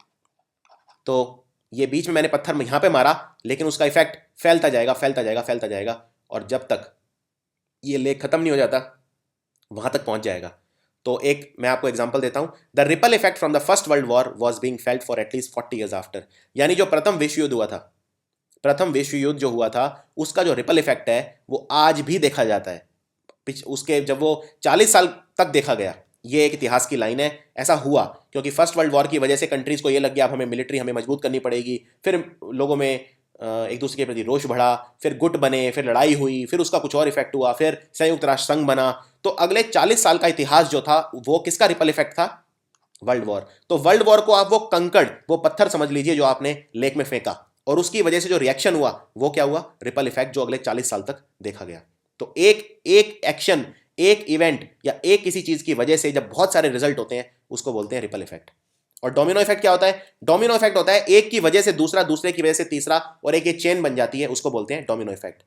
तो ये बीच में मैंने पत्थर यहाँ पे मारा, लेकिन उसका इफेक्ट फैलता जाएगा, फैलता जाएगा, फैलता जाएगा, और जब तक ये लेक खत्म नहीं हो जाता वहां तक पहुंच जाएगा। तो एक मैं आपको एग्जांपल देता हूं। The ripple effect from the first world war was being felt for at least 40 years after. यानी जो प्रथम विश्व युद्ध हुआ था, प्रथम विश्व युद्ध जो हुआ था, उसका जो रिपल इफेक्ट है वो आज भी देखा जाता है। उसके जब वो 40 साल तक देखा गया, ये एक इतिहास की लाइन है। ऐसा हुआ क्योंकि फर्स्ट वर्ल्ड वॉर की वजह से कंट्रीज को ये लग गया अब हमें मिलिट्री हमें मजबूत करनी पड़ेगी। फिर लोगों में एक दूसरे के प्रति रोष बढ़ा, फिर गुट बने, फिर लड़ाई हुई, फिर उसका कुछ और इफेक्ट हुआ, फिर संयुक्त राष्ट्र संघ बना। तो अगले 40 साल का इतिहास जो था वो किसका रिपल इफेक्ट था? World war. तो वर्ल्ड वॉर को आप वो कंकड़, वो पत्थर समझ लीजिए जो आपने लेक में फेंका, और उसकी वजह से जो रिएक्शन हुआ वो क्या हुआ? रिपल इफेक्ट, जो अगले 40 साल तक देखा गया। तो एक एक एक्शन, एक इवेंट या एक किसी चीज की वजह से जब बहुत सारे रिजल्ट होते हैं उसको बोलते हैं रिपल इफेक्ट। और डोमिनो इफेक्ट क्या होता है? डोमिनो इफेक्ट होता है एक की वजह से दूसरा, दूसरे की वजह से तीसरा, और एक ये चेन बन जाती है, उसको बोलते हैं डोमिनो इफेक्ट।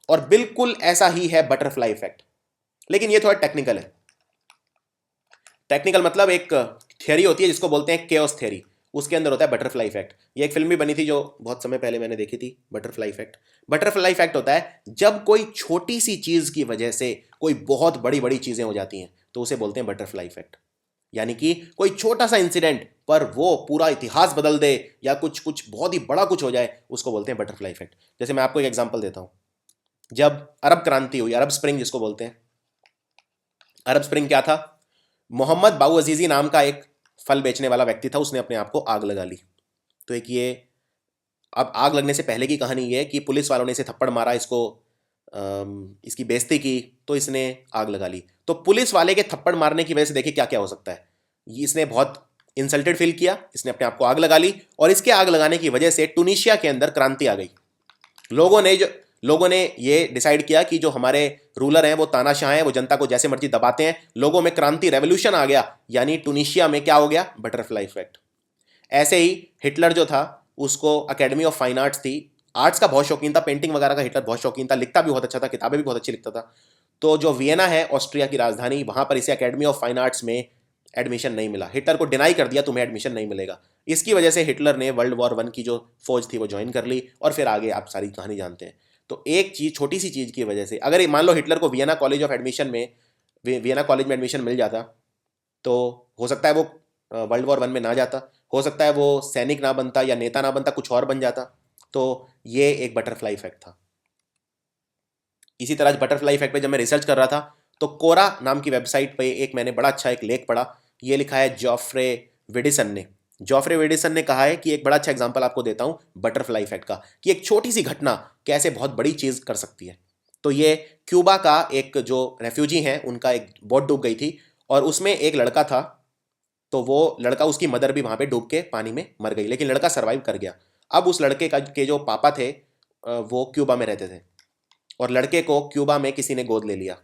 और बिल्कुल ऐसा ही है बटरफ्लाई इफेक्ट, लेकिन ये थोड़ा टेक्निकल है। टेक्निकल मतलब एक थियरी होती है जिसको बोलते हैं केओस थियरी, उसके अंदर होता है बटरफ्लाई इफेक्ट। ये एक फिल्म भी बनी थी जो बहुत समय पहले मैंने देखी थी, बटरफ्लाई इफेक्ट। बटरफ्लाई इफेक्ट होता है जब कोई छोटी सी चीज की वजह से कोई बहुत बड़ी बड़ी चीजें हो जाती हैं, तो उसे बोलते हैं बटरफ्लाई इफेक्ट। यानी कि कोई छोटा सा इंसिडेंट पर वो पूरा इतिहास बदल दे, या कुछ कुछ बहुत ही बड़ा कुछ हो जाए, उसको बोलते हैं बटरफ्लाई इफेक्ट। जैसे मैं आपको एक एग्जांपल देता हूं। जब अरब क्रांति हुई, अरब स्प्रिंग जिसको बोलते हैं, अरब स्प्रिंग क्या था? मोहम्मद बाऊ अजीजी नाम का एक फल बेचने वाला व्यक्ति था, उसने अपने आप को आग लगा ली। तो एक ये, अब आग लगने से पहले की कहानी ये है कि पुलिस वालों ने इसे थप्पड़ मारा, इसको इसकी बेइज्जती की, तो इसने आग लगा ली। तो पुलिस वाले के थप्पड़ मारने की वजह से देखिए क्या क्या हो सकता है। इसने बहुत इंसल्टेड फील किया, इसने अपने आप को आग लगा ली, और इसके आग लगाने की वजह से टुनीशिया के अंदर क्रांति आ गई। लोगों ने ये डिसाइड किया कि जो हमारे रूलर हैं वो तानाशाह हैं, वो जनता को जैसे मर्जी दबाते हैं। लोगों में क्रांति, रेवोल्यूशन आ गया, यानी टुनीशिया में क्या हो गया? Butterfly effect. ऐसे ही हिटलर जो था, उसको अकेडमी ऑफ फाइन आर्ट्स थी, आर्ट्स का बहुत शौकीन था, पेंटिंग वगैरह का हिटलर बहुत शौकीन था, लिखता भी बहुत अच्छा था, किताबें भी बहुत अच्छी लिखता था। तो जो वियना है ऑस्ट्रिया की राजधानी, वहां पर इसे अकेडमी ऑफ फाइन आर्ट्स में एडमिशन नहीं मिला। हिटलर को डिनाई कर दिया, तुम्हें एडमिशन नहीं मिलेगा। इसकी वजह से हिटलर ने वर्ल्ड वॉर 1 की जो फौज थी वो ज्वाइन कर ली, और फिर आगे आप सारी कहानी जानते हैं। तो एक चीज, छोटी सी चीज की वजह से, अगर मान लो हिटलर को वियना कॉलेज ऑफ एडमिशन में, वियना कॉलेज में एडमिशन मिल जाता, तो हो सकता है वो वर्ल्ड वॉर 1 में ना जाता, हो सकता है वो सैनिक ना बनता या नेता ना बनता, कुछ और बन जाता। तो ये एक बटरफ्लाई इफेक्ट था। इसी तरह बटरफ्लाई इफेक्ट पे जब मैं रिसर्च कर रहा था, तो कोरा नाम की वेबसाइट पे एक मैंने बड़ा अच्छा एक लेख पढ़ा, ये लिखा है जॉफ्रे विडिसन ने। जॉफ्रे विडिसन ने कहा है कि एक बड़ा अच्छा एग्जांपल आपको देता हूं बटरफ्लाई इफेक्ट का, कि एक छोटी सी घटना कैसे बहुत बड़ी चीज कर सकती है। तो ये क्यूबा का एक जो रेफ्यूजी हैं उनका एक बोट डूब गई थी और उसमें एक लड़का था, तो वो लड़का, उसकी मदर भी वहां पे डूब के पानी में मर गई, लेकिन लड़का सर्वाइव कर गया। अब उस लड़के का के जो पापा थे वो क्यूबा में रहते थे और लड़के को क्यूबा में किसी ने गोद ले लिया।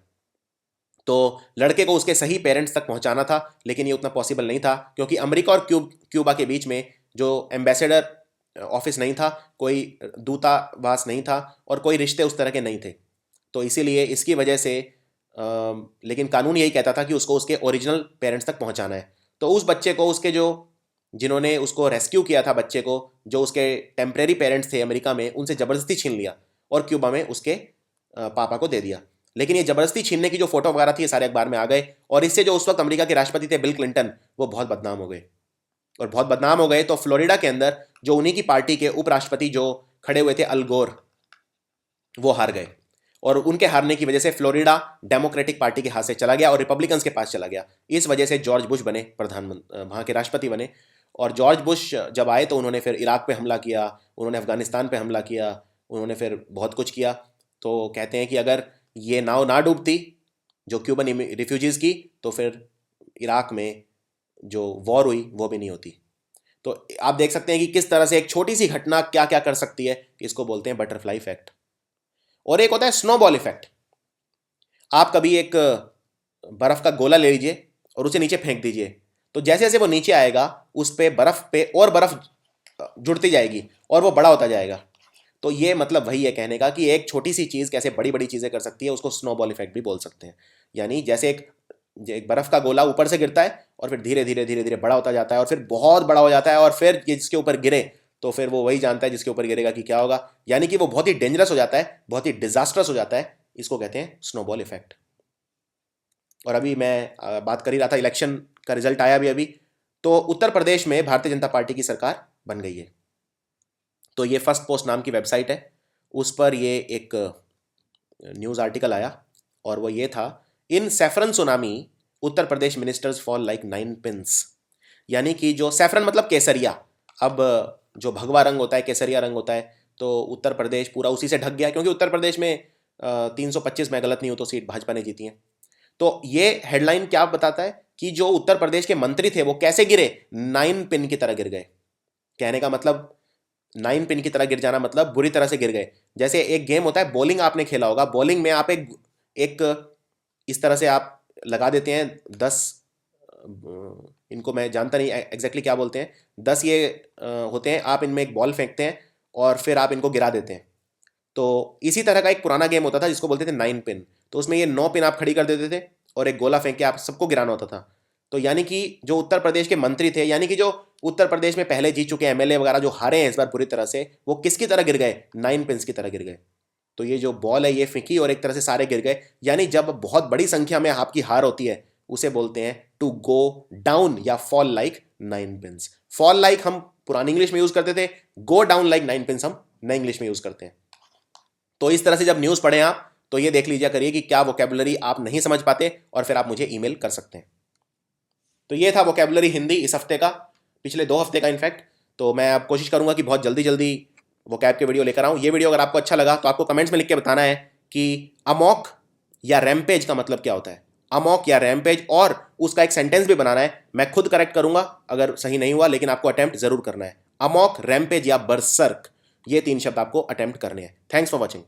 तो लड़के को उसके सही पेरेंट्स तक पहुंचाना था, लेकिन ये उतना पॉसिबल नहीं था क्योंकि अमेरिका और क्यूबा के बीच में जो एम्बेसडर ऑफिस नहीं था, कोई दूतावास नहीं था और कोई रिश्ते उस तरह के नहीं थे। तो इसीलिए इसकी वजह से लेकिन कानून यही कहता था कि उसको उसके ओरिजिनल पेरेंट्स तक पहुंचाना है। तो उस बच्चे को उसके जो जिन्होंने उसको रेस्क्यू किया था, बच्चे को जो उसके टेम्परेरी पेरेंट्स थे अमेरिका में, उनसे ज़बरदस्ती छीन लिया और क्यूबा में उसके पापा को दे दिया। लेकिन ये ज़बरदस्ती छीनने की जो फोटो वगैरह थी ये सारे अखबार में आ गए और इससे जो उस वक्त अमेरिका के राष्ट्रपति थे बिल क्लिंटन, वो बहुत बदनाम हो गए। और बहुत बदनाम हो गए तो फ्लोरिडा के अंदर जो उन्हीं की पार्टी के उपराष्ट्रपति जो खड़े हुए थे अल गोर, वो हार गए और उनके हारने की वजह से फ्लोरिडा डेमोक्रेटिक पार्टी के हाथ से चला गया और रिपब्लिकन्स के पास चला गया। इस वजह से जॉर्ज बुश बने प्रधानमंत्री, वहाँ के राष्ट्रपति बने। और जॉर्ज बुश जब आए तो उन्होंने फिर इराक पे हमला किया, उन्होंने अफगानिस्तान पे हमला किया, उन्होंने फिर बहुत कुछ किया। तो कहते हैं कि अगर ये नाव ना डूबती जो क्यूबन रिफ्यूजीज़ की, तो फिर इराक में जो वॉर हुई वो भी नहीं होती। तो आप देख सकते हैं कि किस तरह से एक छोटी सी घटना क्या क्या कर सकती है। इसको बोलते हैं बटरफ्लाई इफेक्ट। और एक होता है स्नोबॉल इफेक्ट। आप कभी एक बर्फ का गोला ले लीजिए और उसे नीचे फेंक दीजिए, तो जैसे जैसे वो नीचे आएगा उस पे बर्फ पे और बर्फ जुड़ती जाएगी और वो बड़ा होता जाएगा। तो ये मतलब वही है कहने का कि एक छोटी सी चीज़ कैसे बड़ी बड़ी चीज़ें कर सकती है, उसको स्नोबॉल इफेक्ट भी बोल सकते हैं। यानी जैसे एक बर्फ का गोला ऊपर से गिरता है और फिर धीरे धीरे धीरे धीरे बड़ा होता जाता है और फिर बहुत बड़ा हो जाता है और फिर ये जिसके ऊपर गिरे तो फिर वो वही जानता है जिसके ऊपर गिरेगा कि क्या होगा। यानी कि वो बहुत ही डेंजरस हो जाता है, बहुत ही डिजास्टर्स हो जाता है। इसको कहते हैं स्नोबॉल इफेक्ट। और अभी मैं बात कर ही रहा था, इलेक्शन का रिजल्ट आया अभी तो उत्तर प्रदेश में भारतीय जनता पार्टी की सरकार बन गई है। तो ये फर्स्ट पोस्ट नाम की वेबसाइट है, उस पर ये एक न्यूज़ आर्टिकल आया और वो ये था, इन saffron tsunami Uttar Pradesh ministers fall like 9 pins. यानी कि जो सैफरन मतलब केसरिया, अब जो भगवा रंग होता है, केसरिया रंग होता है, तो उत्तर प्रदेश पूरा उसी से ढक गया क्योंकि उत्तर प्रदेश में 325 में गलत नहीं हो तो सीट भाजपा ने जीती है। तो ये हेडलाइन क्या बताता है कि जो उत्तर प्रदेश के मंत्री थे वो कैसे गिरे, 9 पिन की तरह गिर गए। कहने का मतलब 9 पिन की तरह गिर जाना मतलब बुरी तरह से गिर गए। जैसे एक गेम होता है बॉलिंग, आपने खेला होगा, बॉलिंग में आप एक इस तरह से आप लगा देते हैं 10, इनको मैं जानता नहीं एग्जैक्टली क्या बोलते हैं, 10 ये होते हैं, आप इनमें एक बॉल फेंकते हैं और फिर आप इनको गिरा देते हैं। तो इसी तरह का एक पुराना गेम होता था जिसको बोलते थे 9 पिन। तो उसमें ये 9 पिन आप खड़ी कर देते थे और एक गोला फेंक के आप सबको गिराना होता था। तो यानी कि जो उत्तर प्रदेश के मंत्री थे, यानी कि जो उत्तर प्रदेश में पहले जीत चुके एमएलए वगैरह जो हारे हैं इस बार बुरी तरह से, वो किसकी तरह गिर गए, 9 पिन्स की तरह गिर गए। तो ये जो बॉल है ये फेंकी और एक तरह से सारे गिर गए। यानी जब बहुत बड़ी संख्या में आपकी हार होती है उसे बोलते हैं टू गो डाउन या fall like 9 pins. Fall like हम पुरानी इंग्लिश में यूज करते थे, गो डाउन लाइक 9 पिन्स हम नई इंग्लिश में यूज करते हैं। तो इस तरह से जब न्यूज पढ़ें आप तो ये देख लीजिए करिए कि क्या वोकैबुलरी आप नहीं समझ पाते और फिर आप मुझे ईमेल कर सकते हैं। तो ये था वोकैबुलरी हिंदी इस हफ्ते का, पिछले 2 हफ्ते का इनफैक्ट। तो मैं अब कोशिश करूंगा कि बहुत जल्दी जल्दी वोकैब के वीडियो लेकर आऊं। ये वीडियो अगर आपको अच्छा लगा तो आपको कमेंट्स में लिख के बताना है कि अमॉक या रैम्पेज का मतलब क्या होता है, अमॉक या रैम्पेज, और उसका एक सेंटेंस भी बनाना है। मैं खुद करेक्ट करूंगा अगर सही नहीं हुआ, लेकिन आपको अटेम्प्ट जरूर करना है। अमॉक, रैम्पेज या बर्सर्क, ये 3 शब्द आपको अटेम्प्ट करने हैं। Thanks for watching.